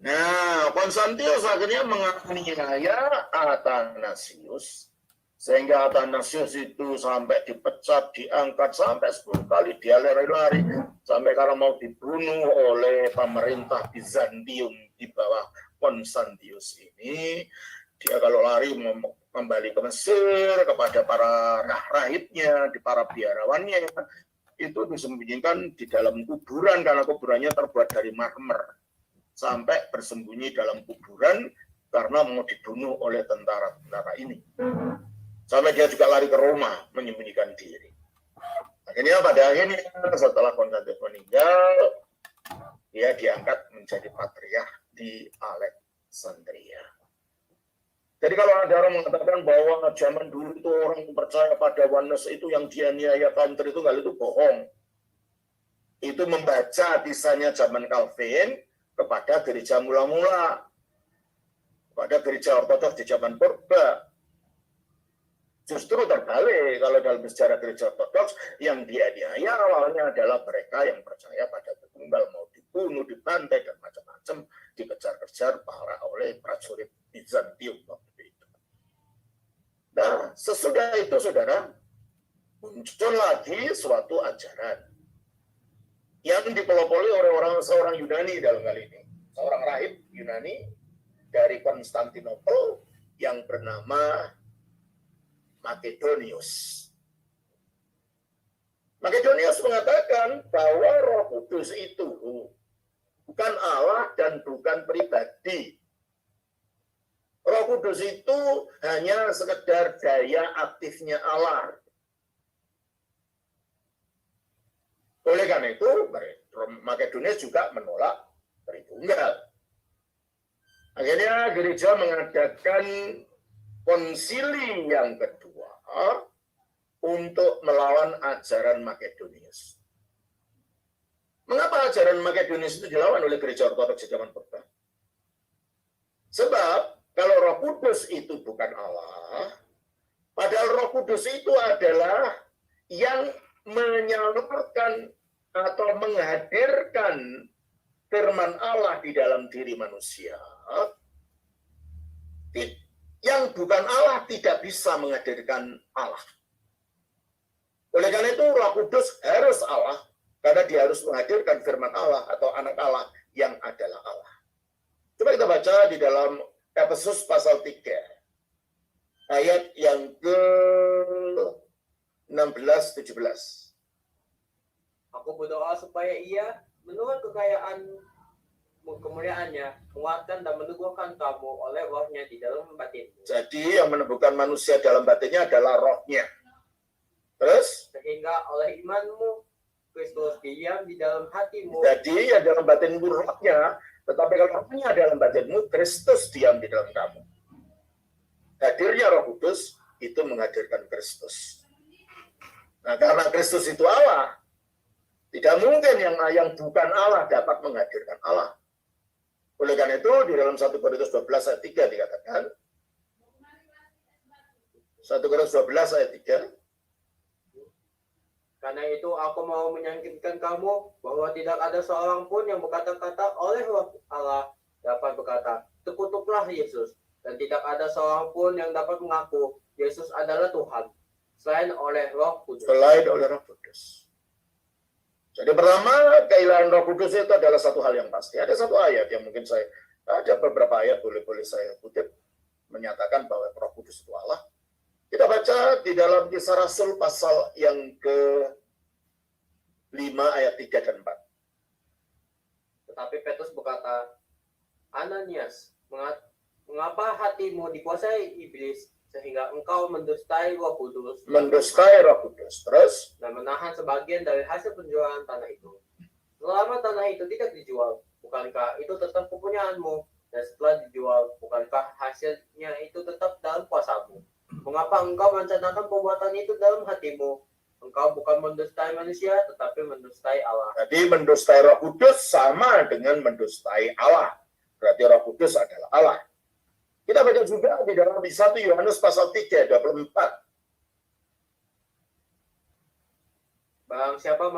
Nah, Konstantius akhirnya menganiaya Athanasius, sehingga Athanasius itu sampai dipecat, diangkat, sampai 10 kali dia lari-lari, sampai karena mau dibunuh oleh pemerintah Bizantium di bawah Konstantius ini. Dia kalau lari kembali ke Mesir, kepada para rahibnya, di para biarawannya, itu disembunyikan di dalam kuburan, karena kuburannya terbuat dari marmer. Sampai bersembunyi dalam kuburan karena mau dibunuh oleh tentara-tentara ini. Sampai dia juga lari ke Roma menyembunyikan diri. Akhirnya pada akhirnya setelah Konstantinus meninggal, dia diangkat menjadi patriark di Alexandria. Jadi kalau ada orang mengatakan bahwa zaman dulu itu orang percaya pada oneness itu yang dianiaya kaum Tritunggal, itu bohong. Itu membaca kisahnya zaman Calvin kepada gereja mula-mula, pada gereja ortodoks di zaman purba. Justru terbalik, kalau dalam sejarah gereja ortodoks, yang dianiaya awalnya adalah mereka yang percaya pada Tritunggal, mau dibunuh, dibantai, dan macam-macam. dikejar-kejar oleh prajurit Bizantium waktu itu. Nah, sesudah itu saudara, muncul lagi suatu ajaran yang dipelopori oleh seorang Yunani dalam hal ini. Seorang rahib Yunani dari Konstantinopel yang bernama Makedonius. Makedonius mengatakan bahwa Roh Kudus itu bukan Allah dan bukan pribadi. Roh Kudus itu hanya sekedar daya aktifnya Allah. Oleh karena itu, Makedonius juga menolak Tritunggal. Akhirnya gereja mengadakan konsili yang kedua untuk melawan ajaran Makedonius. Mengapa ajaran Makedonius itu dilawan oleh gereja Ortodoks zaman purba? Sebab kalau Roh Kudus itu bukan Allah, padahal Roh Kudus itu adalah yang menyalurkan atau menghadirkan firman Allah di dalam diri manusia. Yang bukan Allah tidak bisa menghadirkan Allah. Oleh karena itu Roh Kudus harus Allah, karena dia harus menghadirkan firman Allah atau anak Allah yang adalah Allah. Coba kita baca di dalam Efesus pasal 3, ayat yang ke-16-17. Aku berdoa supaya ia menurut kekayaan kemuliaannya menguatkan dan meneguhkan kamu oleh rohnya di dalam batinmu. Jadi yang meneguhkan manusia dalam batinnya adalah rohnya. Terus? Sehingga oleh imanmu Kristus diam di dalam hatimu. Jadi ya dalam batinmu rohnya, tetapi kalau rohnya dalam batinmu, Kristus diam di dalam kamu. Hadirnya Roh Kudus itu menghadirkan Kristus. Nah, karena Kristus itu Allah, tidak mungkin yang bukan Allah dapat menghadirkan Allah. Oleh karena itu, di dalam 1 Korintus 12 ayat 3 dikatakan, 1 Korintus 12 ayat 3, karena itu aku mau meyakinkan kamu bahwa tidak ada seorang pun yang berkata-kata oleh Roh Allah dapat berkata, terkutuklah Yesus. Dan tidak ada seorang pun yang dapat mengaku Yesus adalah Tuhan, selain oleh Roh Kudus. Selain oleh Roh Kudus. Jadi pertama, keilahian Roh Kudus itu adalah satu hal yang pasti. Ada satu ayat yang mungkin ada beberapa ayat boleh saya kutip, menyatakan bahwa Roh Kudus itu Allah. Kita baca di dalam Kisah Rasul pasal yang ke-5 ayat 3 dan 4. Tetapi Petrus berkata, Ananias, mengapa hatimu dikuasai iblis sehingga engkau mendustai Roh Kudus? Mendustai Roh Kudus. Terus? Dan menahan sebagian dari hasil penjualan tanah itu. Selama tanah itu tidak dijual, bukankah itu tetap kepunyaanmu? Dan setelah dijual, bukankah hasilnya itu tetap dalam kuasamu? Mengapa engkau merencanakan perbuatan itu dalam hatimu? Engkau bukan mendustai manusia, tetapi mendustai Allah. Jadi mendustai Roh Kudus sama dengan mendustai Allah. Berarti Roh Kudus adalah Allah. Kita baca juga di dalam 1 Yohanes pasal 3, 24. Barang siapa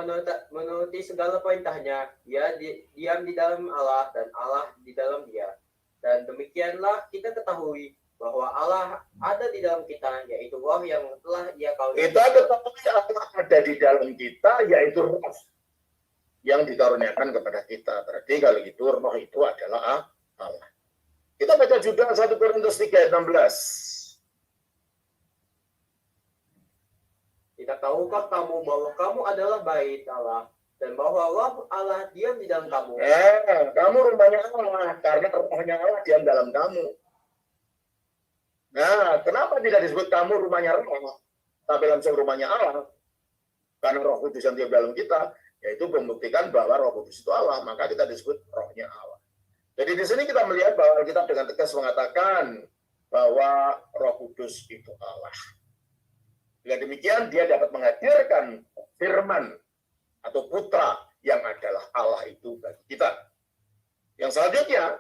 menuruti segala perintahnya, dia diam di dalam Allah dan Allah di dalam dia. Dan demikianlah kita ketahui bahwa Allah ada di dalam kita, yaitu Roh yang telah Dia karuniakan. Kita ketahui Allah ada di dalam kita, yaitu Roh yang dikaruniakan kepada kita. Berarti kalau gitu Roh itu adalah Allah. Kita baca juga 1 Korintus 3 ayat 16. Tidak tahukah kamu bahwa kamu adalah bait Allah dan bahwa Roh Allah diam di dalam kamu? Kamu rumahnya Allah karena rohnya Allah diam dalam kamu. Nah, kenapa tidak disebut kamu rumahnya Allah, tapi langsung rumahnya Allah? Karena Roh Kudus yang diam dalam kita, yaitu membuktikan bahwa Roh Kudus itu Allah, maka kita disebut rohnya Allah. Jadi di sini kita melihat bahwa Alkitab dengan tegas mengatakan bahwa Roh Kudus itu Allah. Dengan demikian dia dapat menghadirkan firman atau putra yang adalah Allah itu bagi kita. Yang selanjutnya,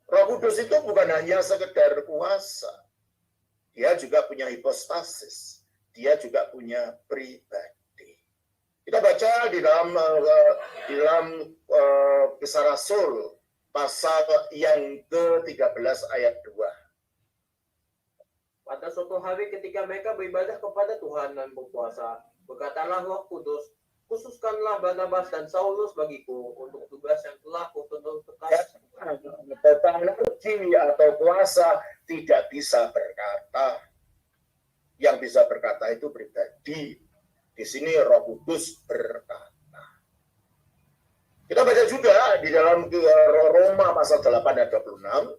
Roh Kudus itu bukan hanya sekedar kuasa. Dia juga punya hipostasis. Dia juga punya pribadi. Kita baca di dalam Kisah Rasul pasal yang ke-13 ayat 2. Pada suatu hari ketika mereka beribadah kepada Tuhan dan berpuasa, berkatalah Roh Kudus, khususkanlah Barnabas dan Saulus bagiku untuk tugas yang telah kutentukan. Teknologi atau kuasa tidak bisa berkata. Yang bisa berkata itu pribadi. Di sini Roh Kudus berkata. Kita baca juga di dalam Roma pasal 8 ayat 26.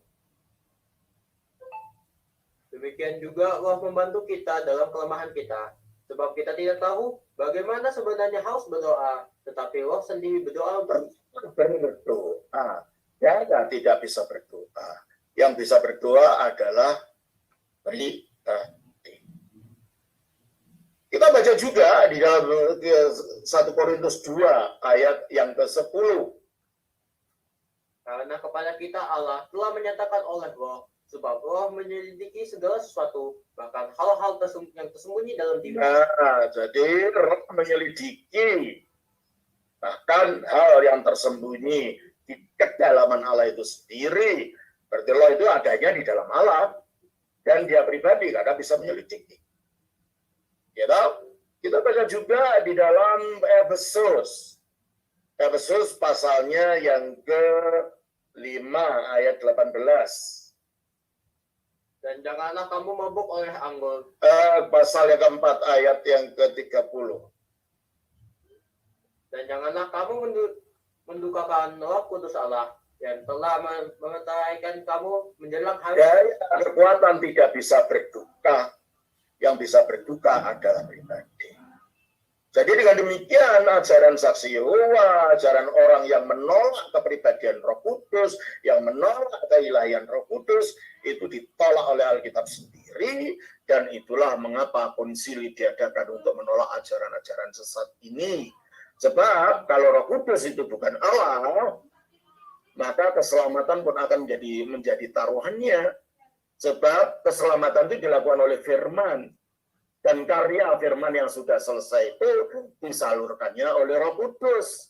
Demikian juga Roh membantu kita dalam kelemahan kita, sebab kita tidak tahu bagaimana sebenarnya harus berdoa, tetapi Roh sendiri berdoa berdoa. Ya, tidak bisa berdoa. Yang bisa berdoa adalah pribadi. Kita baca juga di dalam 1 Korintus 2 ayat yang ke-10. Karena kepada kita Allah telah menyatakan oleh Roh, sebab Roh menyelidiki segala sesuatu, bahkan hal-hal yang tersembunyi dalam diri. Nah, jadi Roh menyelidiki bahkan hal yang tersembunyi di kedalaman Allah itu sendiri. Berarti Roh itu adanya di dalam Allah dan dia pribadi karena bisa menyelidiki. Ya, kita baca juga di dalam Efesus. Efesus pasalnya yang ke-5 ayat 18. Dan janganlah kamu mabuk oleh anggur. Pasal yang keempat ayat yang ke-30. Dan janganlah kamu mendukakan Roh Kudus Allah yang telah mengetahui kamu menjelang hari. Ya, kekuatan tidak bisa berduka. Yang bisa berduka adalah pribadi. Jadi dengan demikian ajaran saksi Yehova, ajaran orang yang menolak kepribadian Roh Kudus, yang menolak keilahian Roh Kudus, itu ditolak oleh Alkitab sendiri, dan itulah mengapa konsili diadakan untuk menolak ajaran-ajaran sesat ini. Sebab kalau Roh Kudus itu bukan Allah, maka keselamatan pun akan menjadi taruhannya. Sebab keselamatan itu dilakukan oleh firman. Dan karya firman yang sudah selesai itu disalurkannya oleh Roh Kudus.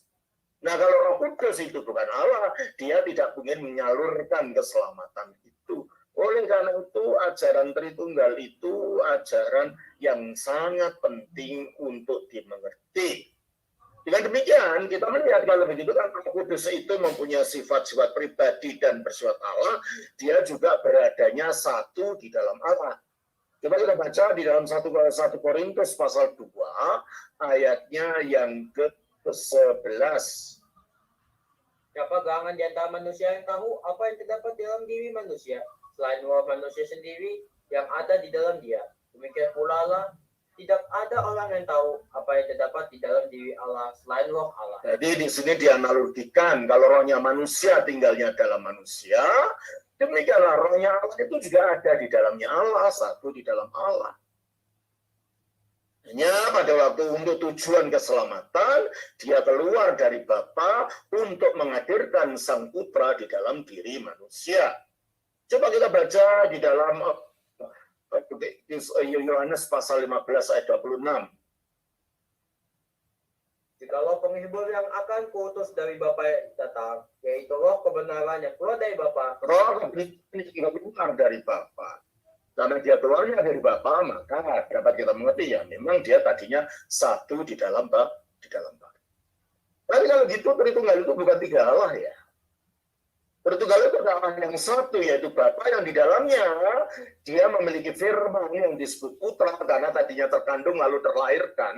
Nah, kalau Roh Kudus itu bukan Allah, dia tidak mungkin menyalurkan keselamatan itu. Oleh karena itu, ajaran Tritunggal itu ajaran yang sangat penting untuk dimengerti. Dengan demikian, kita melihat kalau begitu kan Roh Kudus itu mempunyai sifat-sifat pribadi dan bersifat Allah, dia juga beradanya satu di dalam Allah. Coba kita baca di dalam 1 Korintus pasal 2 ayatnya yang ke-11. Siapa gerangan di antara manusia yang tahu apa yang terdapat dalam diri manusia, selain roh manusia sendiri yang ada di dalam dia. Demikian pula lah, tidak ada orang yang tahu apa yang terdapat di dalam diri Allah selain roh Allah. Jadi di sini dianalogikan kalau rohnya manusia tinggalnya dalam manusia, demikianlah rohnya Allah itu juga ada di dalamnya Allah, satu di dalam Allah. Hanya pada waktu untuk tujuan keselamatan, dia keluar dari Bapa untuk menghadirkan Sang Putra di dalam diri manusia. Coba kita baca di dalam Yohanes pasal 15 ayat 26. Jikalau penghibur yang akan kuutus dari Bapa datang, yaitu roh kebenaran yang keluar dari Bapa. Roh ini juga keluar dari Bapa. Karena dia keluarnya dari Bapa, maka dapat kita mengerti ya, memang dia tadinya satu di dalam Bapa. Tapi kalau gitu, Tritunggal itu bukan tiga Allah ya. Tritunggal itu adalah yang satu, yaitu Bapa yang di dalamnya dia memiliki firman yang disebut Putra, karena tadinya terkandung lalu terlahirkan.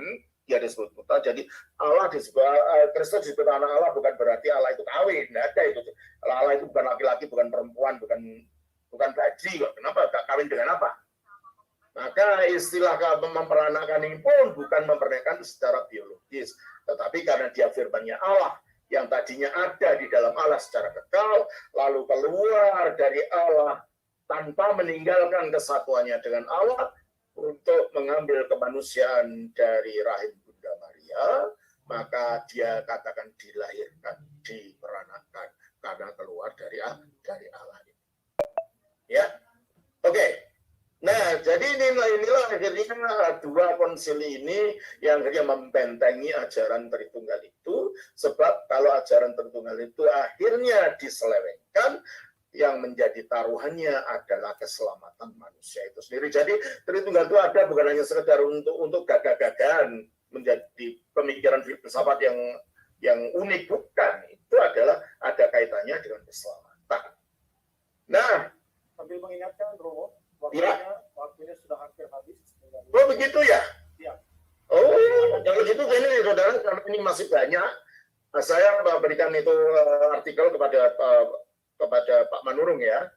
Dia disebut Putra, jadi Allah disebut Kristus disebut anak Allah bukan berarti Allah itu kawin, tidak ada itu. Allah itu bukan laki-laki, bukan perempuan, bukan baji. Kenapa? Kawin dengan apa? Maka istilah memperanakan ini pun bukan memperanakan secara biologis, tetapi karena dia firman-Nya Allah yang tadinya ada di dalam Allah secara kekal, lalu keluar dari Allah tanpa meninggalkan kesatuannya dengan Allah untuk mengambil kemanusiaan dari rahim Bunda Maria, maka dia katakan dilahirkan, diperanakan karena keluar dari Allah. Ya, oke. Nah, jadi inilah akhirnya dua konsili ini yang akhirnya membentengi ajaran Tritunggal itu, sebab kalau ajaran Tritunggal itu akhirnya diselewengkan, yang menjadi taruhannya adalah keselamatan manusia itu sendiri. Jadi Tritunggal itu ada bukan hanya sekedar untuk gagah-gagahan menjadi pemikiran filsafat yang unik, bukan. Itu adalah ada kaitannya dengan keselamatan. Nah, Sambil mengingatkan Romo, ya. waktunya sudah hampir habis. Oh begitu ya? Ya. Oh, kalau gitu ini saudara, karena ini masih banyak, saya berikan itu artikel kepada Pak Manurung ya.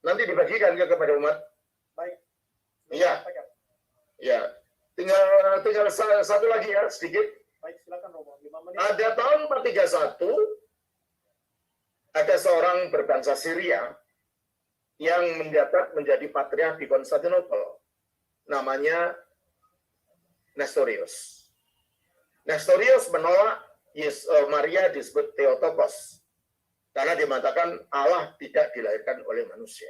Nanti dibagikan kepada umat. Baik. Iya. Ya. Tinggal satu lagi ya, sedikit. Baik, silakan Romo. 5 menit. Ada tahun 431, ada seorang berbangsa Syria yang menjabat menjadi patriark di Konstantinopel. Namanya Nestorius. Nestorius menolak Maria disebut Theotokos. Karena dia mengatakan Allah tidak dilahirkan oleh manusia.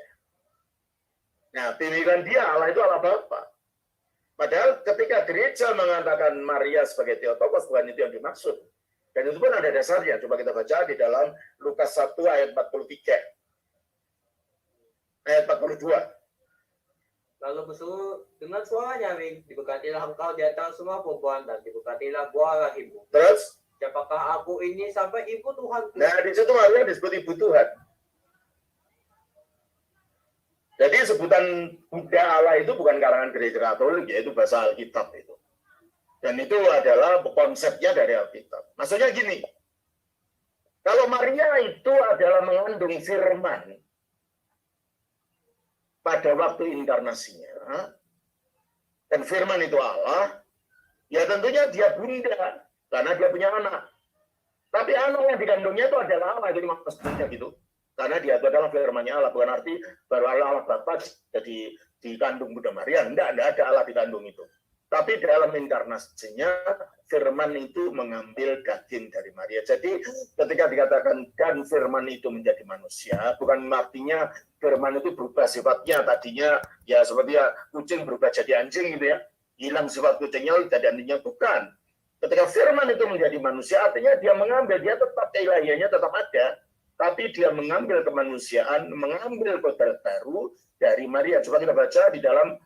Nah, pilihan dia Allah itu Allah Bapa. Padahal ketika gereja mengatakan Maria sebagai Theotokos, bukan itu yang dimaksud. Dan itu pun ada dasarnya. Coba kita baca di dalam Lukas 1 ayat 43. Ayat 42. Lalu berseru dengan suara nyaring, diberkatilah engkau di antara semua perempuan dan diberkatilah buah rahimmu. Terus, Siapakah aku ini sampai ibu Tuhan? nah di situ Maria disebut ibu Tuhan. Jadi sebutan Buddha Allah itu bukan karangan gereja Katolik, yaitu bahasa Alkitab itu. Dan itu adalah konsepnya dari Alkitab. Maksudnya gini, kalau Maria itu adalah mengandung firman pada waktu inkarnasinya, dan firman itu Allah, ya tentunya dia bunda, karena dia punya anak. Tapi anak yang dikandungnya itu adalah Allah, jadi maksudnya gitu. Karena dia itu adalah firman-Nya Allah, bukan arti baru Allah Bapa jadi dikandung Bunda Maria. Enggak ada Allah dikandung itu. Tapi dalam inkarnasinya, firman itu mengambil daging dari Maria. Jadi ketika dikatakan dan firman itu menjadi manusia, bukan artinya firman itu berubah sifatnya. Tadinya ya seperti ya kucing berubah jadi anjing gitu ya. Hilang sifat kucingnya jadi anjingnya, bukan. Ketika firman itu menjadi manusia, artinya dia mengambil, dia tetap keilahiannya tetap ada, tapi dia mengambil kemanusiaan, mengambil kodrat baru dari Maria. Coba kita baca di dalam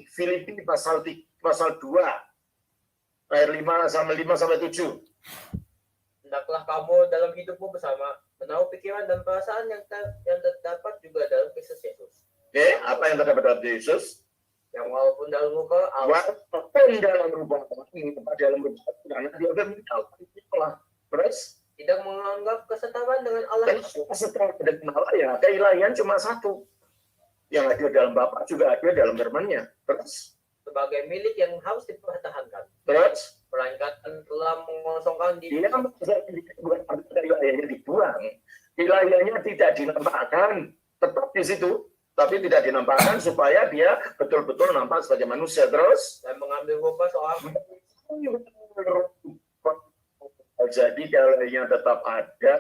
Filipi pasal 2 ayat 5 sampai 7. Hendaklah kamu dalam hidupmu bersama menaruh pikiran dan perasaan yang terdapat juga dalam Kristus Yesus. Oke, apa yang terdapat dalam Yesus? Yang walaupun dalam rupa Allah, Walaupun dalam rupa dalam rupa karena dia bermental, terus tidak menganggap kesetaraan dengan Allah. dan setelah dengan Allah ya keilahian cuma satu, yang ada dalam Bapa juga ada dalam firman-Nya. Terus Sebagai milik yang harus dipertahankan. terus Melainkan telah mengosongkan diri. dia bukan arti keilahiannya dibuang, keilahiannya tidak dinampakkan, tetap di situ, tapi tidak dinampakkan supaya dia betul-betul nampak sebagai manusia. Terus Dan mengambil rupa seorang. jadi keilahiannya tetap ada,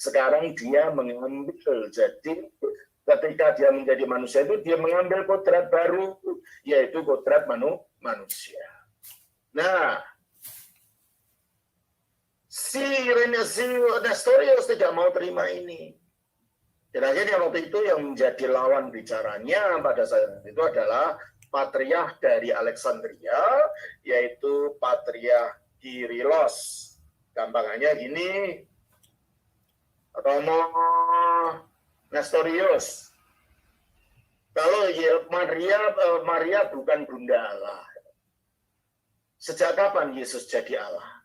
sekarang dia mengambil. Jadi ketika dia menjadi manusia itu dia mengambil kodrat baru, yaitu kodrat manusia. Nah, si Nestorius tidak mau terima ini. Dan akhirnya waktu itu yang menjadi lawan bicaranya pada saat itu adalah patriark dari Alexandria, yaitu patriark Kyrillos. Gampangannya gini, Romo Nestorius. Kalau Maria bukan Bunda Allah. Sejak kapan Yesus jadi Allah?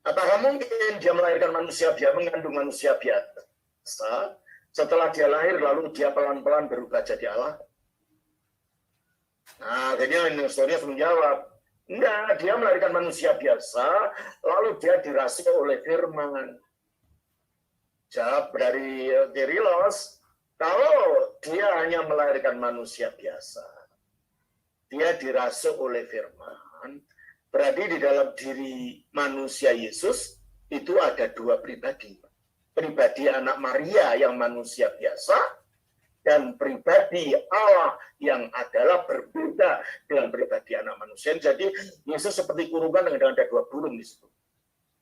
Apakah mungkin dia melahirkan manusia, dia mengandung manusia biasa, setelah dia lahir lalu dia pelan-pelan berubah jadi Allah? Nah, akhirnya Nestorius menjawab, enggak, dia melahirkan manusia biasa, lalu dia dirasuki oleh firman. Jawab dari Kyrillos, kalau dia hanya melahirkan manusia biasa, dia dirasuki oleh firman, berarti di dalam diri manusia Yesus itu ada dua pribadi. Pribadi anak Maria yang manusia biasa, dan pribadi Allah yang adalah berbeda dengan pribadi anak manusia. Jadi Yesus seperti kurungan dengan ada dua burung di situ.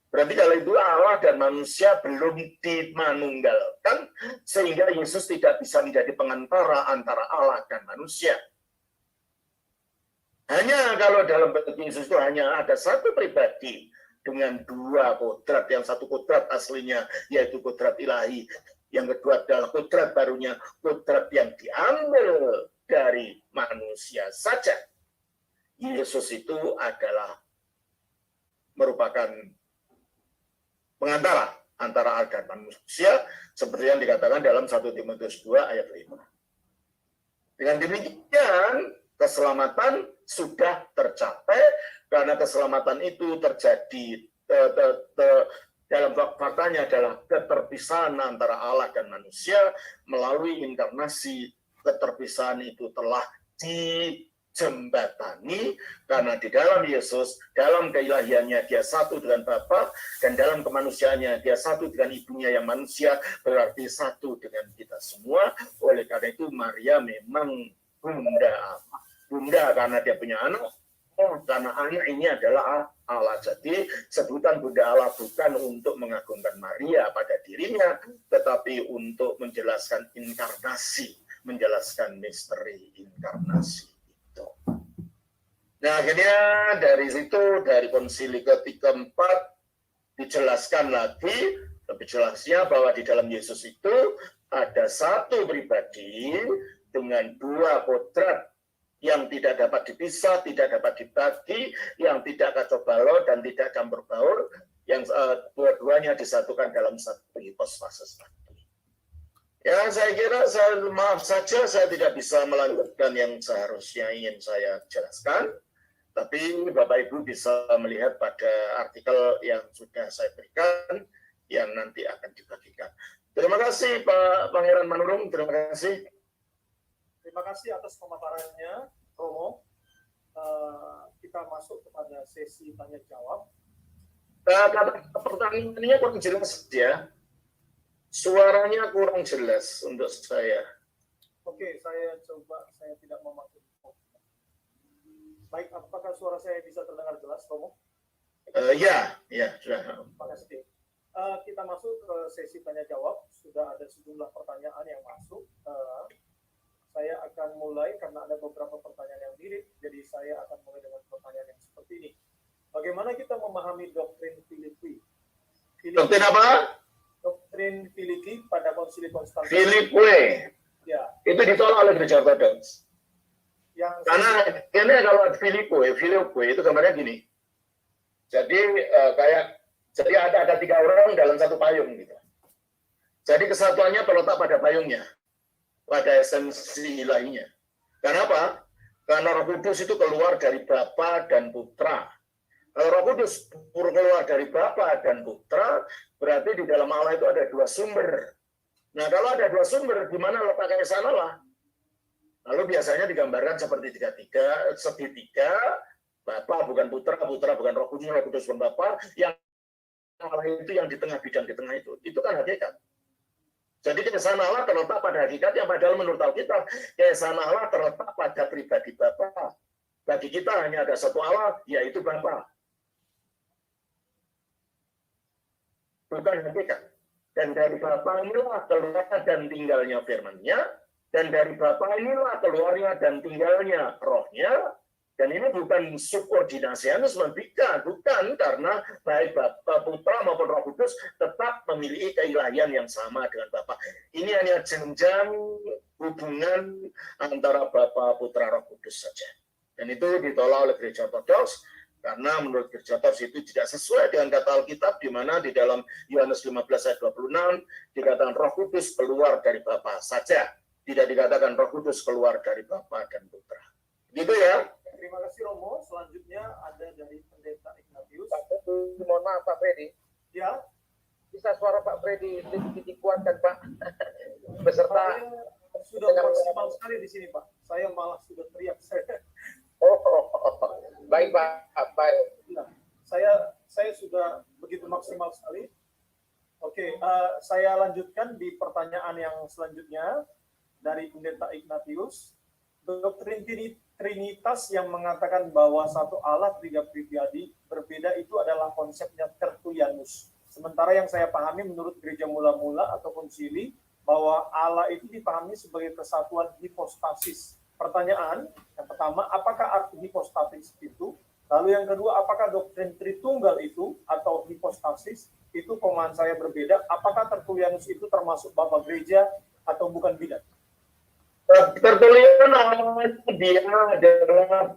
Berarti kalau itu Allah dan manusia belum dimanunggalkan, sehingga Yesus tidak bisa menjadi pengantara antara Allah dan manusia. Hanya kalau dalam bentuk Yesus itu hanya ada satu pribadi dengan dua kodrat. Yang satu kodrat aslinya yaitu kodrat ilahi. Yang kedua adalah kodrat barunya, kodrat yang diambil dari manusia saja. Yesus itu adalah merupakan pengantara antara Allah dan manusia, seperti yang dikatakan dalam 1 Timotius 2 ayat 5. Dengan demikian, keselamatan sudah tercapai, karena keselamatan itu terjadi dalam faktanya adalah keterpisahan antara Allah dan manusia melalui inkarnasi. Keterpisahan itu telah dijembatani karena di dalam Yesus, dalam keilahiannya dia satu dengan Bapa, dan dalam kemanusiaannya dia satu dengan ibunya yang manusia, berarti satu dengan kita semua. Oleh karena itu Maria memang bunda karena dia punya anak. Karena anak ini adalah Allah. Jadi sebutan Bunda Allah bukan untuk mengagungkan Maria pada dirinya, tetapi untuk menjelaskan inkarnasi, menjelaskan misteri inkarnasi itu. Nah akhirnya dari situ, dari konsili keempat dijelaskan lagi lebih jelasnya bahwa di dalam Yesus itu ada satu pribadi dengan dua kodrat yang tidak dapat dipisah, tidak dapat dibagi, yang tidak kacau balau dan tidak campur baur, yang dua-duanya disatukan dalam satu hipostasis tadi. Ya, saya kira, maaf saja saya tidak bisa melanjutkan yang seharusnya ingin saya jelaskan, tapi Bapak Ibu bisa melihat pada artikel yang sudah saya berikan, yang nanti akan dibagikan. Terima kasih Pak Pangeran Manurung, terima kasih. Terima kasih atas pemaparannya, Romo. Kita masuk kepada sesi tanya jawab. Pertanyaannya kurang jelas ya. Suaranya kurang jelas untuk saya. Oke, saya tidak memakai. Baik, apakah suara saya bisa terdengar jelas, Romo? Ya, sudah. Terima kasih. Kita masuk ke sesi tanya jawab. Sudah ada sejumlah pertanyaan yang masuk. Saya akan mulai karena ada beberapa pertanyaan yang mirip, jadi saya akan mulai dengan pertanyaan yang seperti ini. Bagaimana kita memahami doktrin Filipi? Doktrin apa? Doktrin Filipi pada Konsili Konstantinus. Filipi. Ya. Itu ditolak oleh gereja Ortodoks. Karena ini kalau Filipi itu gambarnya gini. Jadi jadi ada 3 orang dalam satu payung gitu. Jadi kesatuannya terletak pada payungnya, pada esensi ilahinya. Kenapa? Karena Roh Kudus itu keluar dari Bapa dan Putra. Kalau Roh Kudus keluar dari Bapa dan Putra, berarti di dalam Allah itu ada 2 sumber. Nah, kalau ada 2 sumber, di mana letak keesahan Allah? Lalu biasanya digambarkan seperti segitiga, Bapa bukan Putra, Putra bukan Roh Kudus, Roh Kudus bukan Bapa, yang Allah itu yang di tengah, bidang di tengah itu kan hakikat. Jadi keesahan Allah terletak pada hakikat yang padahal menurut Alkitab, keesahan Allah terletak pada pribadi Bapa. Bagi kita hanya ada satu Allah, yaitu Bapa. Bukan hakikat. Dan dari Bapa inilah keluar dan tinggalnya firman-Nya, dan dari Bapa inilah keluarnya dan tinggalnya Roh-Nya. Dan ini bukan subordinasianisme, bukan, karena baik Bapa, Putra maupun Roh Kudus tetap memiliki keilahian yang sama dengan Bapa. Ini hanya jenjang hubungan antara Bapa, Putra, Roh Kudus saja. Dan itu ditolak oleh gereja Ortodoks, karena menurut gereja Ortodoks itu tidak sesuai dengan kata Alkitab, di mana di dalam Yohanes 15 ayat 26 dikatakan Roh Kudus keluar dari Bapa saja, tidak dikatakan Roh Kudus keluar dari Bapa dan Putra. Gitu ya. Terima kasih Romo. Selanjutnya ada dari Pendeta Ignatius. Mohon maaf Pak Freddy. Ya. Bisa suara Pak Freddy lebih dikuatkan Pak? Beserta. Saya sudah maksimal sekali di sini Pak. Saya malah sudah teriak. Baik Pak. Baik. Ya. Saya sudah begitu maksimal sekali. Oke, saya lanjutkan di pertanyaan yang selanjutnya. dari Pendeta Ignatius, doktrin Trinitas yang mengatakan bahwa satu Allah tiga pribadi berbeda itu adalah konsepnya Tertullianus. Sementara yang saya pahami menurut gereja mula-mula atau konsili, bahwa Allah itu dipahami sebagai kesatuan hipostasis. Pertanyaan yang pertama, apakah arti hipostasis itu? Lalu yang kedua, apakah doktrin Tritunggal itu atau hipostasis itu pemahaman saya berbeda? Apakah Tertullianus itu termasuk bapak gereja atau bukan bidat? Tertullian dia adalah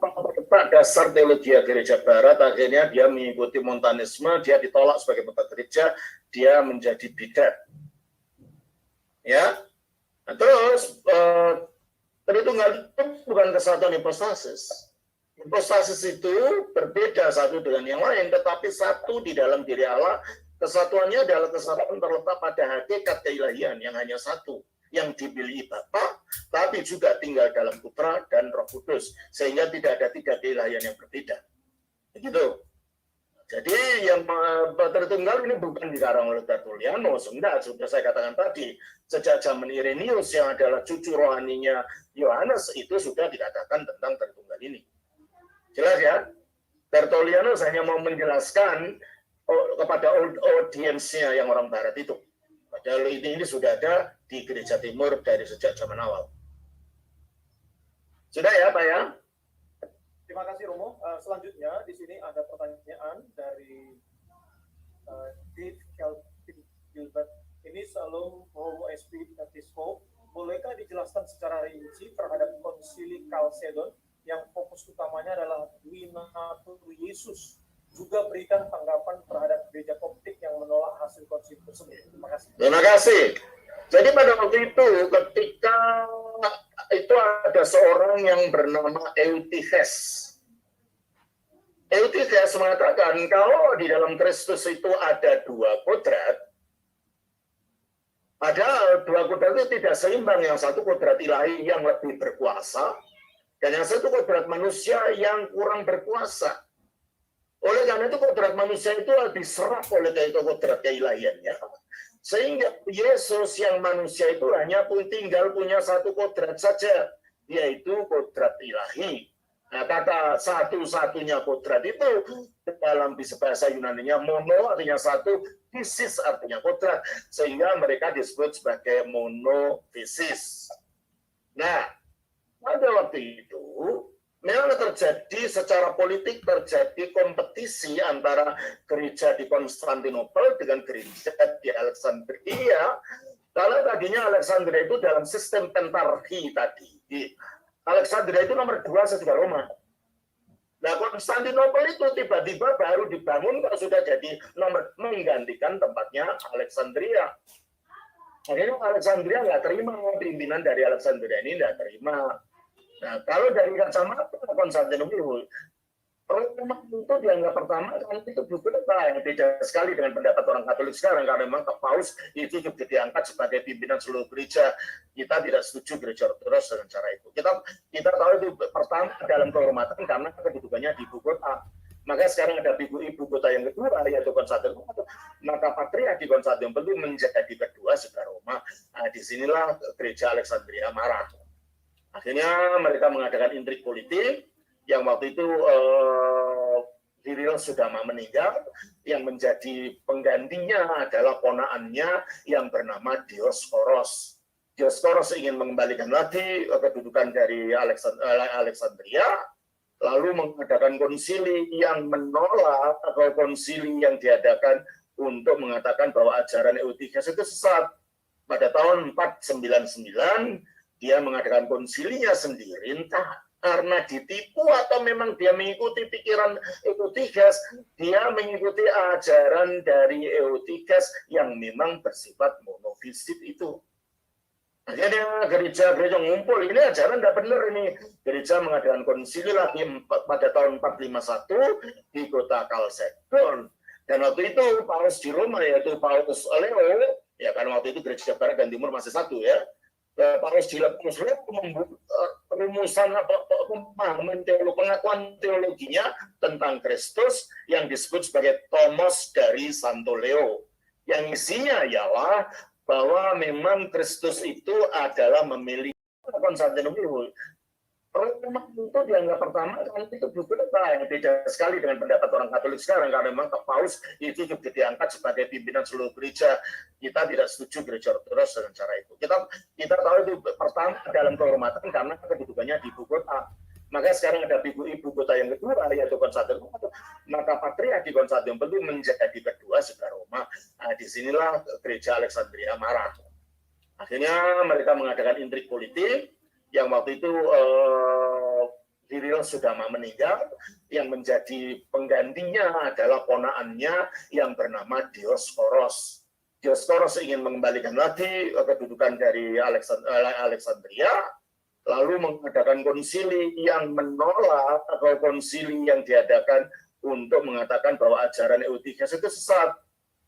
pak dasar teologi gereja barat, akhirnya dia mengikuti Montanisme, dia ditolak sebagai bapak gereja, dia menjadi bidat. Ya, nah, terus Tritunggal itu bukan kesatuan hipostasis. Hipostasis itu berbeda satu dengan yang lain, tetapi satu di dalam diri Allah. Kesatuannya adalah kesatuan terletak pada hakikat keilahian yang hanya satu, yang dipilih Bapa, tapi juga tinggal dalam Putra dan Roh Kudus, sehingga tidak ada tiga keilahian yang berbeda. Begitu. Jadi yang Tritunggal ini bukan dikarang oleh Tertullianus, enggak, sudah saya katakan tadi, sejak zaman Irenaeus yang adalah cucu rohaninya Yohanes itu sudah dikatakan tentang Tritunggal ini. Jelas ya? Tertullianus hanya mau menjelaskan kepada audiensnya yang orang Barat itu. Padahal ini sudah ada di Gereja Timur dari sejak zaman awal. Sudah ya, Pak ya? Terima kasih Romo. Selanjutnya di sini ada pertanyaan dari Dave Kelvin Gilbert. Ini Shalom Homo SP Francisco. Bolehkah dijelaskan secara rinci terhadap konsili Kalsedon yang fokus utamanya adalah Duinatur Yesus? Juga berikan tanggapan terhadap gereja Koptik yang menolak hasil konsili tersebut. Terima kasih. Terima kasih. Jadi pada waktu itu ketika itu ada seorang yang bernama Eutyches. Eutyches mengatakan kalau di dalam Kristus itu ada dua kodrat, padahal dua kodrat itu tidak seimbang. Yang satu kodrat ilahi yang lebih berkuasa, dan yang satu kodrat manusia yang kurang berkuasa. Oleh karena itu kodrat manusia itu diserap oleh kodrat keilahiannya. Sehingga Yesus yang manusia itu hanya tinggal punya satu kodrat saja, yaitu kodrat ilahi. Nah, kata satu-satunya kodrat itu dalam bahasa Yunani-nya mono artinya satu, fisis artinya kodrat, sehingga mereka disebut sebagai monofisis. Nah, pada waktu itu memang terjadi secara politik, terjadi kompetisi antara gereja di Konstantinopel dengan gereja di Alexandria. Kalau tadinya Alexandria itu dalam sistem pentarki tadi. Alexandria itu nomor 2 setelah Roma. Nah, Konstantinopel itu tiba-tiba baru dibangun kalau sudah jadi nomor menggantikan tempatnya Alexandria. Akhirnya Alexandria nggak terima, pimpinan dari Alexandria ini nggak terima. Nah, kalau dari kacamata Konstantinopel, Roma itu dianggap pertama karena itu bukan yang beda sekali dengan pendapat orang Katolik sekarang, karena memang Paus itu juga diangkat sebagai pimpinan seluruh gereja. Kita tidak setuju gereja Ortodoks dengan cara itu. Kita tahu itu pertama dalam kehormatan karena kedudukannya di ibu kota. Maka sekarang ada ibu kota yang kedua yaitu Konstantinopel. Maka Patriark di Konstantinopel itu menjadi kedua setelah Roma. Nah, disinilah gereja Alexandria marah. Akhirnya mereka mengadakan intrik politik yang waktu itu Cyril sudah meninggal, yang menjadi penggantinya adalah ponaannya yang bernama Dioskoros. Dioskoros ingin mengembalikan lagi kedudukan dari Alexandria, lalu mengadakan konsili yang menolak atau konsili yang diadakan untuk mengatakan bahwa ajaran Eutyches itu sesat. Pada tahun 499 dia mengadakan konsilinya sendiri, entah karena ditipu atau memang dia mengikuti pikiran Eutyches, dia mengikuti ajaran dari Eutyches yang memang bersifat monofisit itu. Akhirnya gereja-gereja ngumpul, ini ajaran tidak benar ini. Gereja mengadakan konsili lagi pada tahun 451 di kota Kalsedon. Dan waktu itu Paus di Roma yaitu Paus Leo, ya karena waktu itu gereja Barat dan Timur masih satu ya. Paus membuat rumusan pemahaman pengakuan teologinya tentang Kristus yang disebut sebagai Tomos dari Santo Leo, yang isinya ialah bahwa memang Kristus itu adalah memiliki Konstantinopel. Roma itu dianggap pertama karena itu buku yang beda sekali dengan pendapat orang Katolik sekarang, karena memang Paus itu juga diangkat sebagai pimpinan seluruh gereja. Kita tidak setuju gereja Ortodoks dengan cara itu. Kita tahu itu pertama dalam kehormatan karena kedudukannya di ibu kota. Maka sekarang ada ibu kota yang kedua yaitu Konstantinopel. Maka patriark di Konstantinopel itu menjadi kedua setelah Roma. Nah, disinilah gereja Alexandria marah. Akhirnya mereka mengadakan intrik politik yang waktu itu Kirill sudah meninggal, yang menjadi penggantinya adalah ponaannya yang bernama Dioskoros. Dioskoros ingin mengembalikan lagi kedudukan dari Alexandria, lalu mengadakan konsili yang menolak atau konsili yang diadakan untuk mengatakan bahwa ajaran Eutikias itu sesat.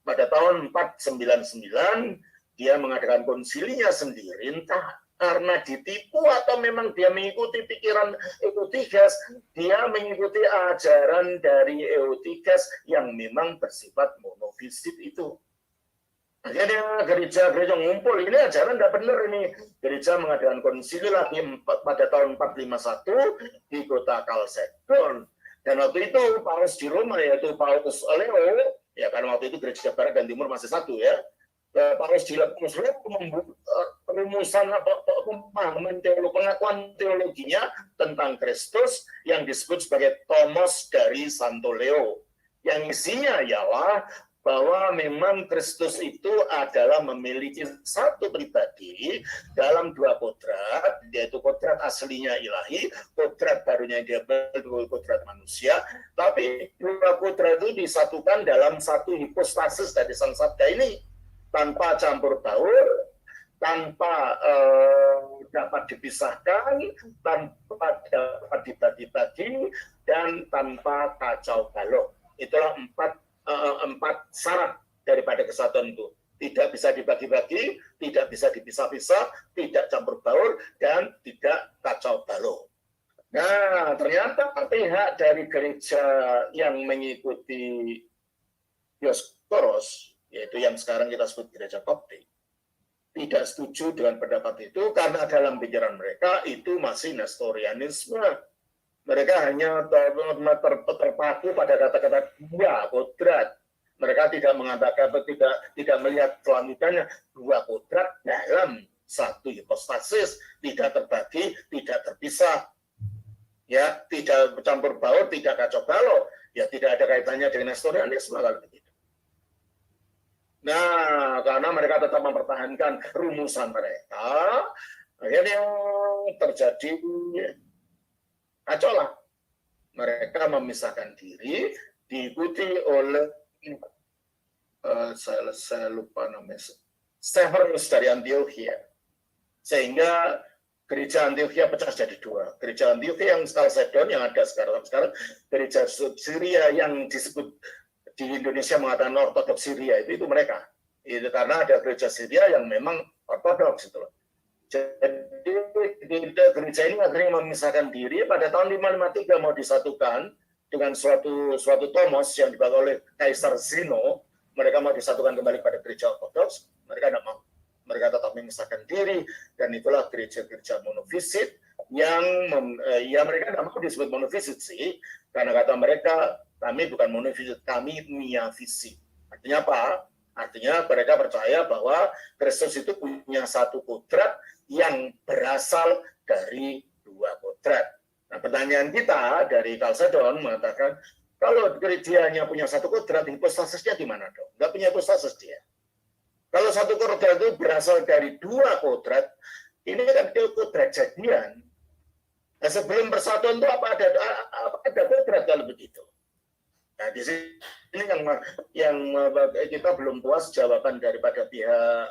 Pada tahun 499 dia mengadakan konsilinya sendiri, entah karena ditipu atau memang dia mengikuti pikiran Eutikias, dia mengikuti ajaran dari Eutikias yang memang bersifat monofisit itu. Akhirnya gereja-gereja ngumpul, ini ajaran tidak benar ini. Gereja mengadakan konsili lagi pada tahun 451 di kota Chalcedon. Dan waktu itu Paus di Roma yaitu Paus Leo, ya karena waktu itu gereja barat dan timur masih satu ya. Paus membuat rumusan pemahaman pengakuan teologinya tentang Kristus yang disebut sebagai Tomos dari Santo Leo. Yang isinya ialah bahwa memang Kristus itu adalah memiliki satu pribadi dalam dua kodrat, yaitu kodrat aslinya ilahi, kodrat barunya dia kodrat manusia, tapi dua kodrat itu disatukan dalam satu hipostasis dari Sang Sabda ini, tanpa campur baur, tanpa dapat dipisahkan, tanpa dapat dibagi-bagi, dan tanpa kacau balau. Itulah empat syarat daripada kesatuan itu. Tidak bisa dibagi-bagi, tidak bisa dipisah-pisah, tidak campur baur, dan tidak kacau balau. Nah, ternyata pihak dari gereja yang mengikuti Dioskoros, yaitu yang sekarang kita sebut gereja Koptik, tidak setuju dengan pendapat itu karena dalam pikiran mereka itu masih Nestorianisme. Mereka hanya terpaku pada kata-kata dua kodrat. Mereka tidak mengatakan tidak melihat kelanjutannya dua kodrat dalam satu hipostasis, tidak terbagi, tidak terpisah, ya tidak campur baur, tidak kacau balau, ya tidak ada kaitannya dengan Nestorianisme kalau begitu. Nah, karena mereka tetap mempertahankan rumusan mereka, akhirnya terjadi kacau lah. Mereka memisahkan diri, diikuti oleh saya lupa namanya, Severus dari Antiochia, sehingga gereja Antiochia pecah jadi dua. Gereja Antiochia yang Chalcedon yang ada sekarang, gereja Syria yang disebut di Indonesia mengatakan Ortodoks Syria itu mereka. Itu karena ada gereja Syria yang memang Ortodoks itu. Jadi gereja ini akhirnya memisahkan diri pada tahun 553 mau disatukan dengan suatu tomos yang dibawa oleh Kaisar Zeno. Mereka mau disatukan kembali pada gereja Ortodoks, mereka tidak mau. Mereka tetap memisahkan diri, dan itulah gereja-gereja monofisit yang ya mereka tidak mau disebut monofisit sih, karena kata mereka kami bukan monofisit, kami miafisit. Artinya apa? Artinya mereka percaya bahwa Kristus itu punya satu kodrat yang berasal dari dua kodrat. Nah, pertanyaan kita dari Chalcedon mengatakan, kalau gerejanya punya satu kodrat, hipostasisnya di mana dong? Nggak punya hipostasis dia. Kalau satu kodrat itu berasal dari dua kodrat, ini kan kodrat jadian. Nah, sebelum persatuan itu apa ada kodrat kalau begitu? Nah, di sini yang kita belum puas jawaban daripada pihak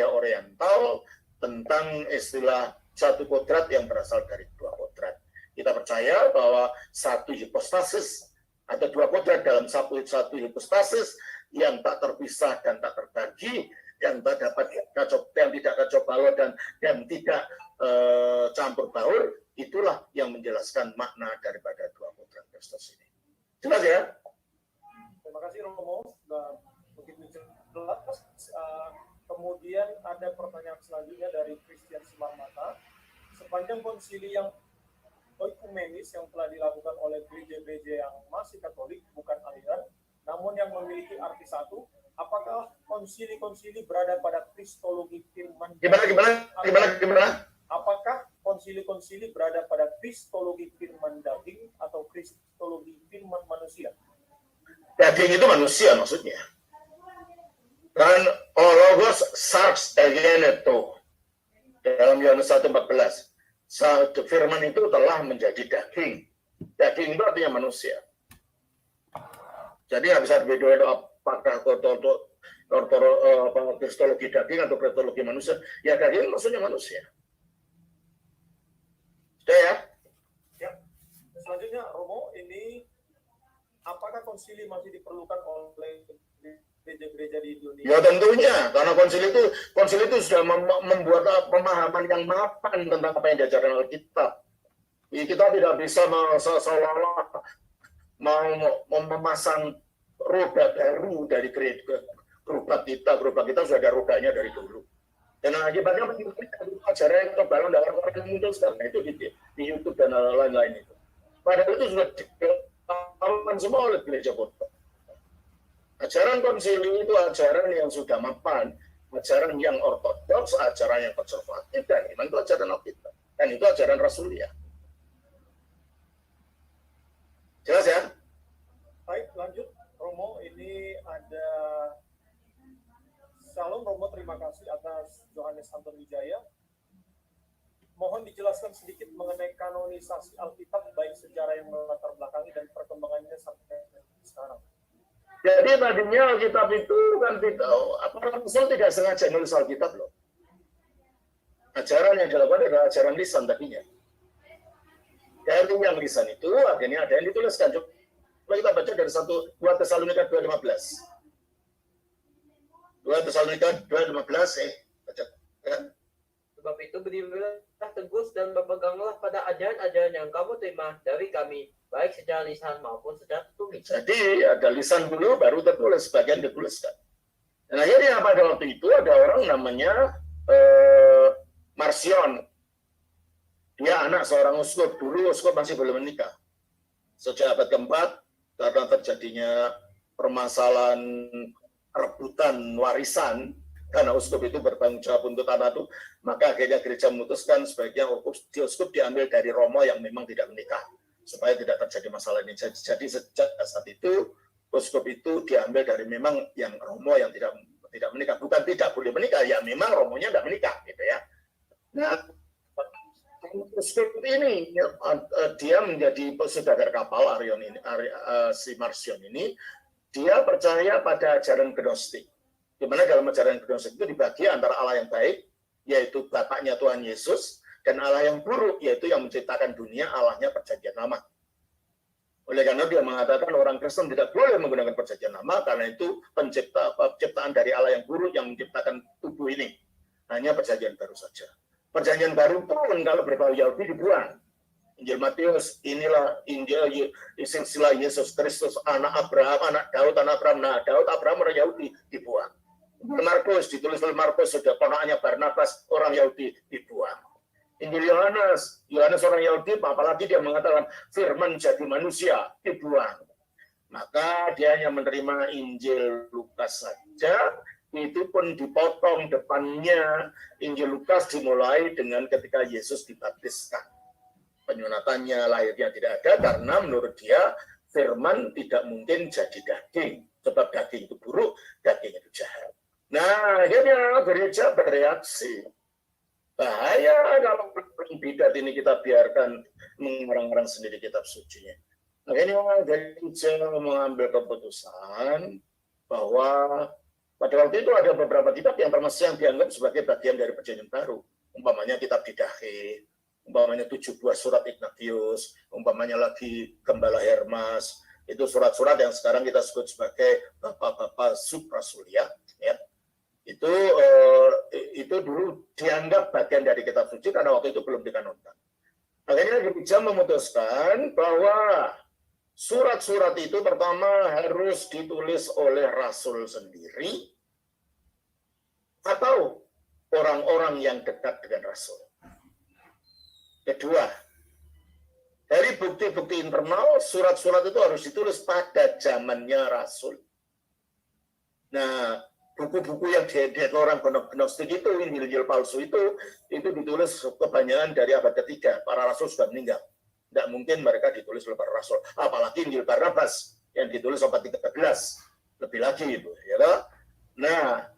Oriental tentang istilah satu kodrat yang berasal dari dua kodrat. Kita percaya bahwa satu hipostasis atau dua kodrat dalam satu hipostasis yang tak terpisah dan tak terbagi, yang tak dapat tidak kacau balau dan tidak campur baur, itulah yang menjelaskan makna daripada dua kodrat Kristus ini. Jelas ya? Terima kasih Romo, sudah begitu jelas. Kemudian ada pertanyaan selanjutnya dari Christian Simarmata. Sepanjang konsili yang oikumenis yang telah dilakukan oleh gereja-gereja yang masih Katolik, bukan aliran, namun yang memiliki arti satu, apakah konsili-konsili berada pada kristologi firman? Gimana? Apakah konsili-konsili berada pada kristologi firman daging atau kristologi firman manusia? Daging itu manusia maksudnya. Dan Logos sarx egeneto dalam Yohanes 1:14. Firman itu telah menjadi daging. Daging itu artinya manusia. Jadi nggak bisa dibedain apakah kristologi daging atau kristologi manusia. Ya daging maksudnya manusia. Sudah ya? Ya. Selanjutnya Romo, ini apakah konsili masih diperlukan oleh gereja-gereja di Indonesia? Ya tentunya, karena konsili itu sudah membuat pemahaman yang mapan tentang apa yang diajarkan Alkitab. Kita tidak bisa seolah-olah mau memasang roda baru dari gerobak kita. Gerobak kita sudah ada rodanya dari dulu. Dan akibatnya ajaran yang kebalan dalam orang yang muncul sekarang itu di YouTube dan lain-lain itu. Padahal itu sudah diketahui semua oleh gereja kota. Ajaran konsili itu ajaran yang sudah mapan, ajaran yang ortodoks, ajaran yang konservatif, dan memang itu ajaran Alkitab. Dan itu ajaran Rasulia. Jelas ya? Baik, lanjut Romo, ini ada Shalom Romo, terima kasih atas Yohanes Anton Wijaya. Mohon dijelaskan sedikit mengenai kanonisasi Alkitab, baik sejarah yang melatar belakangi dan perkembangannya sampai sekarang. Jadi tadinya Alkitab itu kan Rasul tidak sengaja nulis Alkitab loh. Ajaran yang dilakukan adalah ajaran lisan tadinya. Dari yang lisan itu akhirnya ada yang dituliskan. Coba kita baca dari 2 Tesalonika 2:15. 2 Tesalonika 2:15 baca ya. Sebab itu berdirilah tegus dan berpeganglah pada ajaran-ajaran yang kamu terima dari kami, baik secara lisan maupun secara tertulis. Jadi ada lisan dulu baru tertulis, sebagian dituliskan. Dan akhirnya pada waktu itu ada orang namanya Marcion. Dia anak seorang uskup. Dulu uskup masih belum menikah. Sejak abad keempat, karena terjadinya permasalahan rebutan warisan, karena uskup itu bertanggung jawab untuk tanah itu, maka akhirnya gereja memutuskan sebaiknya uskup diambil dari Romo yang memang tidak menikah, supaya tidak terjadi masalah ini. Jadi sejak saat itu, uskup itu diambil dari memang yang Romo yang tidak menikah. Bukan tidak boleh menikah, ya memang Romonya tidak menikah, gitu ya. Nah, uskup ini dia menjadi saudagar kapal si Marcion ini, dia percaya pada ajaran gnostik. Di mana dalam ajaran gnostik itu dibagi antara Allah yang baik, yaitu Bapaknya Tuhan Yesus, dan Allah yang buruk, yaitu yang menciptakan dunia, Allahnya Perjanjian Lama. Oleh karena dia mengatakan orang Kristen tidak boleh menggunakan Perjanjian Lama, karena itu penciptaan dari Allah yang buruk yang menciptakan tubuh ini. Hanya Perjanjian Baru saja. Perjanjian Baru pun kalau berbau Yahudi dibuang. Injil Matius, inilah Injil silsilah Yesus Kristus, anak Abraham, anak Daud, anak Abraham. Nah, Daud, Abraham, orang Yahudi dibuang. Markus, ditulis oleh Markus, sudah ponakannya Barnabas, orang Yahudi dibuang. Injil Yohanes orang Yahudi, apalagi dia mengatakan firman jadi manusia, dibuang. Maka dia hanya menerima Injil Lukas saja. Itu pun dipotong depannya. Injil Lukas dimulai dengan ketika Yesus dibaptiskan. Penyunatannya, lahirnya tidak ada karena menurut dia firman tidak mungkin jadi daging. Sebab daging itu buruk, daging itu jahat. Nah, akhirnya gereja bereaksi. Bahaya kalau bidat ini kita biarkan mengarang-arang sendiri kitab sucinya. Akhirnya gereja mengambil keputusan bahwa pada waktu itu ada beberapa kitab yang termasuk yang dianggap sebagai bagian dari Perjanjian Baru. Umpamanya kitab Didache, umpamanya 7 buah surat Ignatius, umpamanya lagi Gembala Hermas. Itu surat-surat yang sekarang kita sebut sebagai bapak-bapak suprasulia. Ya. Itu dulu dianggap bagian dari kitab suci karena waktu itu belum dikanonkan. Akhirnya gereja memutuskan bahwa surat-surat itu pertama harus ditulis oleh rasul sendiri, atau orang-orang yang dekat dengan Rasul. Kedua, dari bukti-bukti internal, surat-surat itu harus ditulis pada zamannya Rasul. Nah, buku-buku yang diedit orang gnostik itu, Injil palsu itu ditulis kebanyakan dari abad ketiga. Para Rasul sudah meninggal. Tidak mungkin mereka ditulis oleh para Rasul. Apalagi Injil Barnabas yang ditulis abad 13. Lebih lagi itu. Ya. Nah,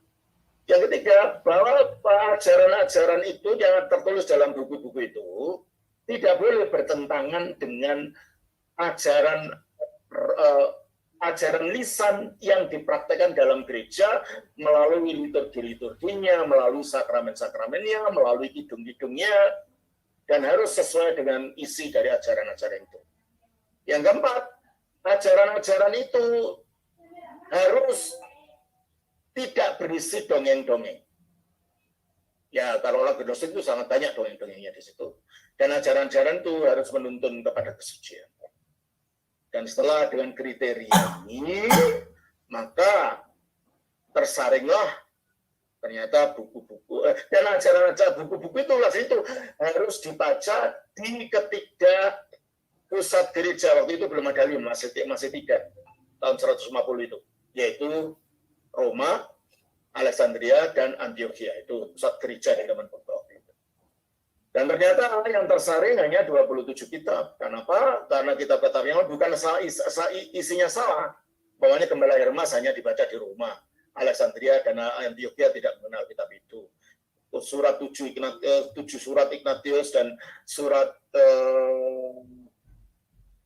yang ketiga, bahwa ajaran-ajaran itu yang tertulis dalam buku-buku itu tidak boleh bertentangan dengan ajaran lisan yang dipraktekkan dalam gereja melalui liturgi-liturginya, melalui sakramen-sakramennya, melalui kidung-kidungnya, dan harus sesuai dengan isi dari ajaran-ajaran itu. Yang keempat, ajaran-ajaran itu harus tidak berisi dongeng-dongeng. Ya, kalau orang gnostik itu sangat banyak dongeng-dongengnya di situ. Dan ajaran-ajaran itu harus menuntun kepada kesucian. Dan setelah dengan kriteria ini, maka tersaringlah ternyata buku-buku. Dan ajaran-ajaran buku-buku itu harus dibaca di ketiga pusat gereja. Waktu itu belum ada 5, masih 3. Tahun 150 itu. Yaitu Roma, Alexandria, dan Antioquia. Itu pusat gereja di zaman purba. Dan ternyata yang tersaring hanya 27 kitab. Kenapa? Karena kitab-kitab yang bukan isinya salah. Bahwanya Gembala Hermas hanya dibaca di Roma. Alexandria dan Antioquia tidak mengenal kitab itu. Surat 7 surat Ignatius dan surat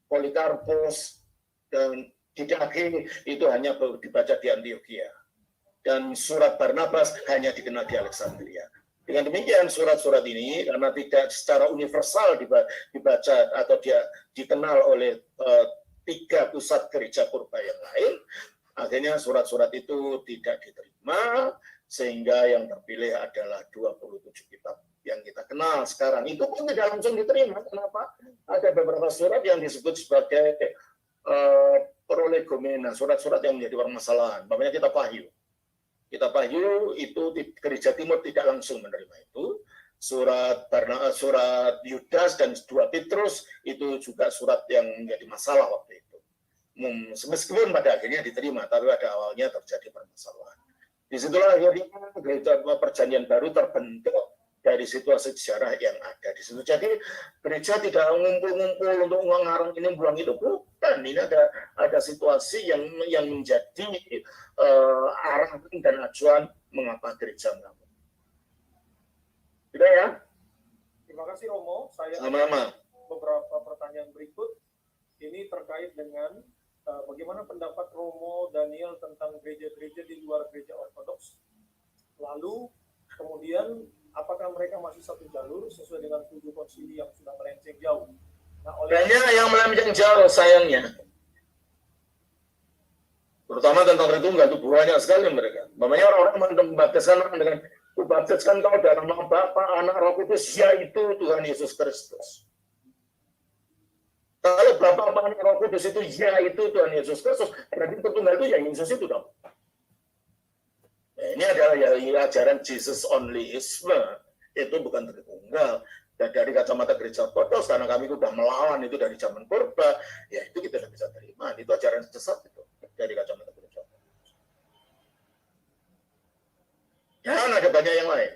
Polikarpus dan Didache itu hanya dibaca di Antioquia. Dan surat Barnabas hanya dikenal di Alexandria. Dengan demikian surat-surat ini karena tidak secara universal dibaca atau dia dikenal oleh 3 pusat gereja purba yang lain, akhirnya surat-surat itu tidak diterima sehingga yang terpilih adalah 27 kitab yang kita kenal sekarang. Itu pun tidak langsung diterima. Kenapa? Ada beberapa surat yang disebut sebagai prolegomena, surat-surat yang menjadi permasalahan. Namanya kitab Wahyu. Kitab Wahyu itu di Gereja Timur tidak langsung menerima itu. Surat Yudas dan 2 Petrus itu juga surat yang menjadi masalah waktu itu. Meskipun pada akhirnya diterima, tapi pada awalnya terjadi permasalahan. Disitulah akhirnya gereja Perjanjian Baru terbentuk dari situasi sejarah yang ada di situ. Jadi gereja tidak ngumpul-ngumpul untuk ngarang ini buang itu, bukan. Ini ada situasi yang menjadi arah dan acuan mengapa gereja melakukan. Tidak ya? Terima kasih Romo. Saya Sama-sama. beberapa pertanyaan berikut. Ini terkait dengan bagaimana pendapat Romo Daniel tentang gereja-gereja di luar gereja ortodoks. Lalu kemudian apakah mereka masih satu jalur sesuai dengan 7 konsili yang sudah melenceng jauh? Nah, Banyak yang melenceng jauh sayangnya. Terutama tentang Tritunggal itu banyak sekali mereka. Namanya orang-orang membaptiskan orang dengan kubaptiskan kau dalam nama Bapa, Anak, Roh Kudus, yaitu Tuhan Yesus Kristus. Kalau Bapa, Anak, Roh Kudus itu yaitu Tuhan Yesus Kristus, berarti Tritunggal itu ya Yesus itu dong. Ini adalah ajaran Jesus onlyisme, itu bukan Tritunggal. Dan dari kacamata gereja ortodoks, karena kami sudah melawan itu dari zaman purba, ya itu kita tidak bisa terima. Itu ajaran sesat itu dari kacamata gereja ortodoks. Dan ada banyak yang lain,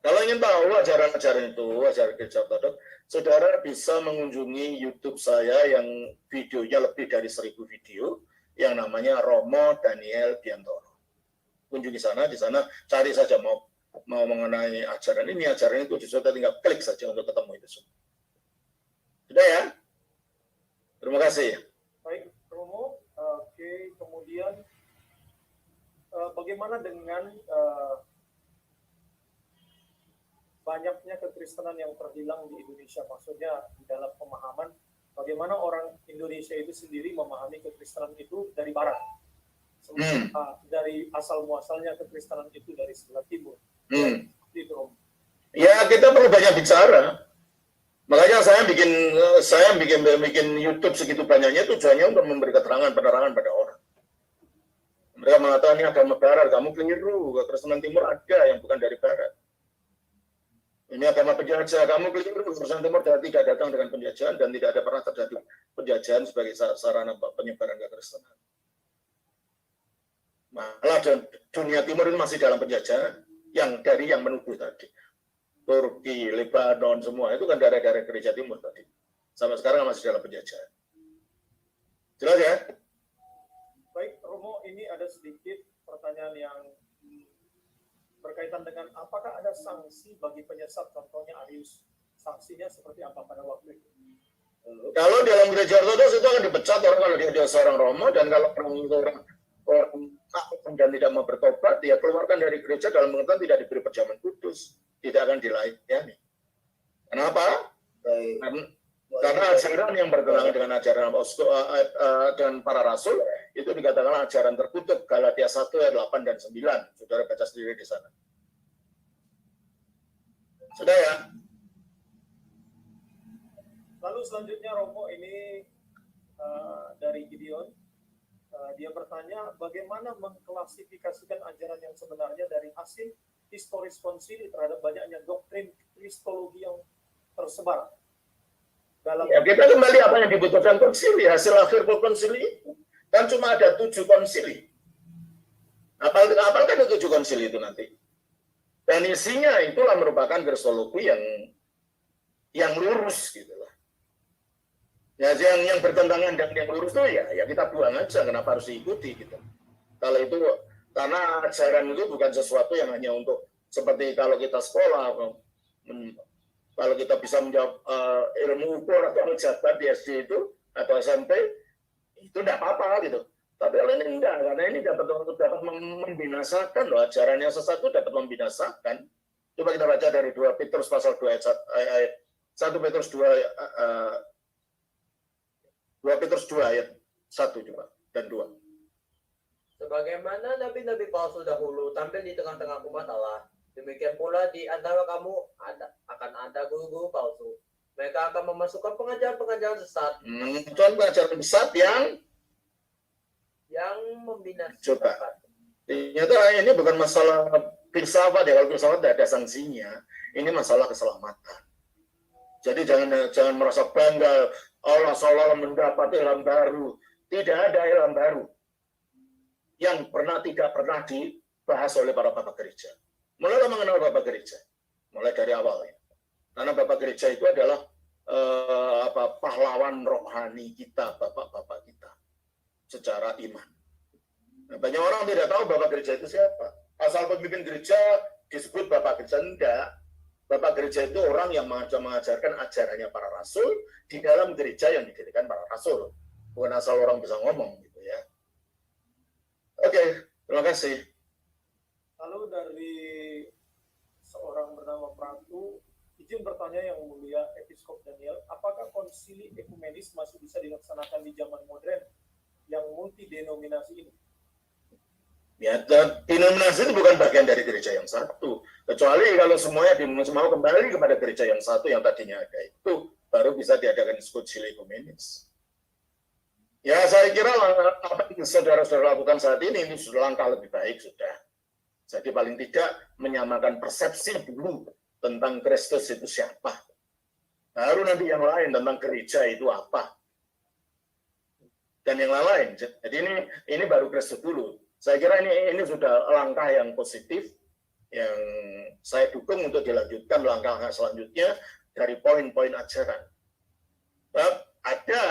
Kalau ingin tahu ajaran-ajaran itu, ajaran gereja ortodoks, saudara bisa mengunjungi YouTube saya yang videonya lebih dari 1000 video, yang namanya Romo Daniel Biantoro. Kunjungi sana, di sana cari saja mau mengenai ajaran ini itu, saudara tinggal klik saja untuk ketemu itu semua. Sudah ya? Terima kasih. baik Romo, oke. Kemudian bagaimana dengan banyaknya kekristenan yang terhilang di Indonesia? Maksudnya di dalam pemahaman bagaimana orang Indonesia itu sendiri memahami kekristenan itu dari barat. Dari asal muasalnya kekristenan itu dari sebelah timur. Itu, Om. Ya, kita perlu banyak bicara. Makanya saya bikin YouTube segitu banyaknya tujuannya untuk memberi penerangan pada orang. Mereka mengatakan ini agama barat, kamu keliru, Kekristenan Timur ada yang bukan dari barat. Ini agama penjajah, kamu keliru, Kekristenan Timur tidak datang dengan penjajahan dan tidak ada pernah terjadi penjajahan sebagai sarana penyebaran kekristenan. Malah dunia timur itu masih dalam penjajahan yang menuduh tadi. Turki, Lebanon, semua itu kan daerah-daerah gereja timur tadi. Sampai sekarang masih dalam penjajahan. Jelas ya? Baik, Romo, ini ada sedikit pertanyaan yang berkaitan dengan apakah ada sanksi bagi penyesat, contohnya Arius. Sanksinya seperti apa pada waktu itu? Kalau dalam gereja ortodoks itu akan dipecat orang kalau dia seorang Romo, dan kalau orang itu orang dan tidak mau bertobat, dia keluarkan dari gereja dalam pengertian tidak diberi perjamuan kudus, tidak akan dilayani. Kenapa? Karena ajaran yang bertentangan dengan ajaran dan para rasul itu dikatakan ajaran terkutuk, Galatia 1 ayat 8 dan 9. Saudara baca sendiri di sana. Sudah ya? Lalu selanjutnya Romo ini dari Gideon. Dia bertanya bagaimana mengklasifikasikan ajaran yang sebenarnya dari hasil historis konsili terhadap banyaknya doktrin kristologi yang tersebar dalam. Ya, kita kembali apa yang dibutuhkan konsili, hasil akhir konsili itu kan cuma ada 7 konsili. Apakah ada 7 konsili itu nanti? Dan isinya itulah merupakan kristologi yang lurus gitu lah. Ya, yang bertentangan dan yang lurus itu ya kita buang aja, kenapa harus diikuti gitu. Kalau itu karena ajaran itu bukan sesuatu yang hanya untuk seperti kalau kita sekolah, kalau kita bisa menjawab ilmu ukur atau aljabar di SD itu atau SMP itu tidak apa-apa gitu. Tapi kalau ini enggak, karena ini dapat membinasakan loh, ajarannya sesat itu dapat membinasakan. Coba kita baca dari 2 Petrus pasal 2 ayat 1 Petrus 2 Petrus 2 ayat 1 coba dan 2. Sebagaimana nabi-nabi palsu dahulu tampil di tengah-tengah umat Allah, demikian pula di antara kamu akan ada guru-guru palsu. Mereka akan memasukkan pengajaran-pengajaran sesat. Pengajaran sesat yang membinasakan. Coba. Ternyata ini bukan masalah filsafat ya, kalau filsafat tidak ada sanksinya. Ini masalah keselamatan. Jadi jangan merasa bangga Allah seolah mendapat ilham baru. Tidak ada ilham baru yang tidak pernah dibahas oleh para bapak gereja. Mulai mengenal bapak gereja, mulai dari awal ya. Karena bapak gereja itu adalah pahlawan rohani kita, bapak-bapak kita secara iman. Nah, banyak orang tidak tahu bapak gereja itu siapa. Asal pemimpin gereja disebut bapak gereja, enggak. Bapak gereja itu orang yang mengajarkan ajarannya para rasul di dalam gereja yang didirikan para rasul. Bukan asal orang bisa ngomong gitu ya. Oke, terima kasih. Lalu dari seorang bernama Pratu, izin bertanya yang mulia Episkop Daniel, apakah konsili ekumenis masih bisa dilaksanakan di zaman modern yang multi denominasi ini? Ya, denominasi itu bukan bagian dari gereja yang satu. Kecuali kalau semuanya mau kembali kepada gereja yang satu yang tadinya ada itu, baru bisa diadakan konsili ekumenis. Ya, saya kira apa yang saudara-saudara lakukan saat ini sudah langkah lebih baik sudah. Jadi paling tidak menyamakan persepsi dulu tentang Kristus itu siapa. Baru nanti yang lain tentang gereja itu apa. Dan yang lain. Jadi ini baru Kristus dulu. Saya kira ini sudah langkah yang positif yang saya dukung untuk dilanjutkan langkah selanjutnya dari poin-poin ajaran. Ada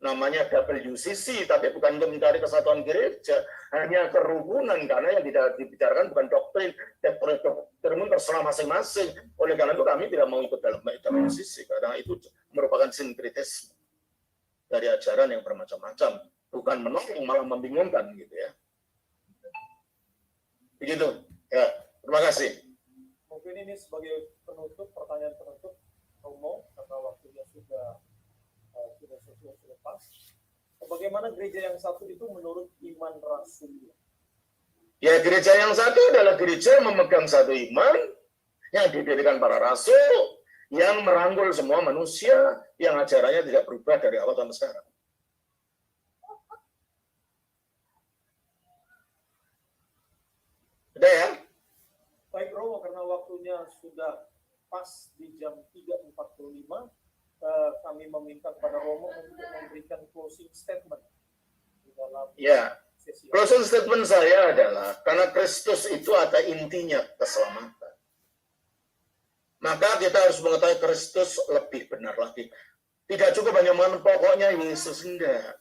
namanya WCC, tapi bukan untuk mencari kesatuan gereja, hanya kerukunan, karena yang tidak dibicarakan bukan doktrin, terus terserah masing-masing. Oleh karena itu kami tidak mau ikut dalam WCC, karena itu merupakan sinkretisme dari ajaran yang bermacam-macam, bukan menolong malah membingungkan gitu ya. Begitu ya, terima kasih. Mungkin ini sebagai penutup, pertanyaan penutup Romo, karena waktunya sudah pas. Bagaimana gereja yang satu itu menurut iman rasul? Ya, gereja yang satu adalah gereja yang memegang satu iman yang didirikan para rasul, yang merangkul semua manusia, yang ajarannya tidak berubah dari awal sampai sekarang. karena waktunya sudah pas di jam 3.45, kami meminta kepada Romo untuk memberikan closing statement di dalam Ya, sesi. closing statement saya adalah karena Kristus itu ada intinya keselamatan. Maka kita harus mengetahui Kristus lebih benar lagi. Tidak cukup hanya mengatakan pokoknya Yesus, enggak.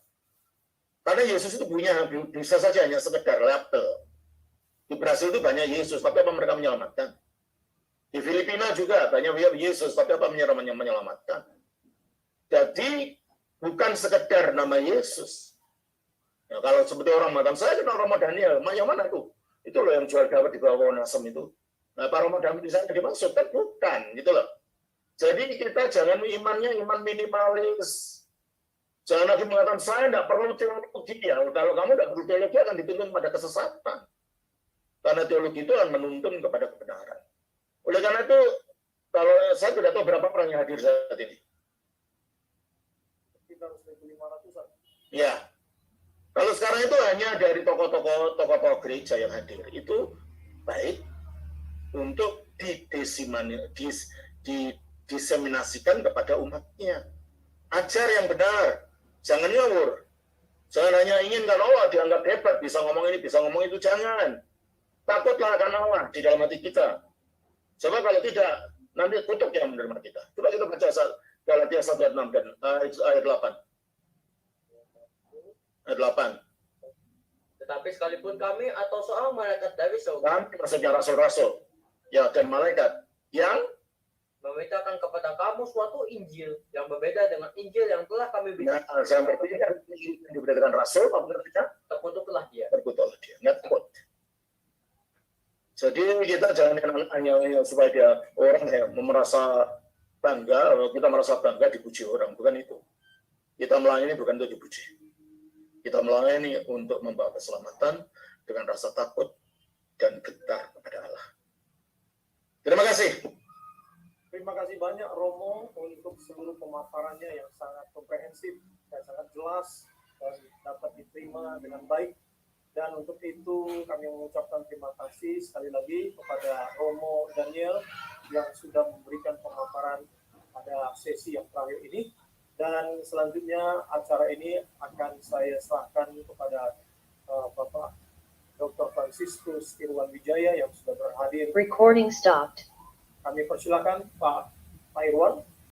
Karena Yesus itu bisa saja hanya sekedar label. Di Brasil itu banyak Yesus, tapi apa mereka menyelamatkan? Di Filipina juga banyak Yesus, tapi apa menyelamatkan? Jadi bukan sekedar nama Yesus. Ya, kalau seperti orang mengatakan, saya kenal Romo Daniel, yang mana tuh? Itu loh yang jual dapat di bawah Wonasem itu. Nah, Pak Romo Daniel di sana dimaksud, kan bukan, gitu loh. Jadi kita jangan imannya iman minimalis. Jangan lagi mengatakan, saya tidak perlu teologi. Ya, kalau kamu tidak perlu teologi akan dituntun pada kesesatan. Karena teologi itu akan menuntun kepada kebenaran. Oleh karena itu, kalau saya tidak tahu berapa orang yang hadir saat ini. Sekitar 1.500-an. Ya, kalau sekarang itu hanya dari tokoh-tokoh gereja yang hadir. Itu baik untuk diseminasikan kepada umatnya. Ajar yang benar, jangan ngawur. Jangan hanya ingin kalau dianggap hebat, bisa ngomong ini, bisa ngomong itu, jangan. Takutlah akan Allah di dalam hati kita. Coba kalau tidak, nanti kutuk yang menerima kita. Coba kita baca Galatia 1 ayat 6 dan ayat 8. Ayat 8. Tetapi sekalipun kami atau seorang malaikat dari surga Dan maksudnya rasul-rasul, ya, dan malaikat yang memberitakan kepada kamu suatu Injil yang berbeda dengan Injil yang telah kami berikan, saya berpikir diberikan rasul, terkutuklah dia. terkutuklah dia, nggak takut. Jadi kita jangan hanya supaya dia orang ya merasa bangga, kita merasa bangga dipuji orang, bukan itu. Kita melayani bukan untuk dipuji. Kita melayani untuk membawa keselamatan dengan rasa takut dan gentar kepada Allah. Terima kasih. Terima kasih banyak Romo untuk seluruh pemaparannya yang sangat komprehensif dan sangat jelas dan dapat diterima dengan baik. Dan untuk itu kami mengucapkan terima kasih sekali lagi kepada Romo Daniel yang sudah memberikan pemaparan pada sesi yang terakhir ini. Dan selanjutnya acara ini akan saya serahkan kepada Bapak Dr. Franciscus Irwan Wijaya yang sudah berhadir. Recording stopped. Kami persilakan Pak Irwan.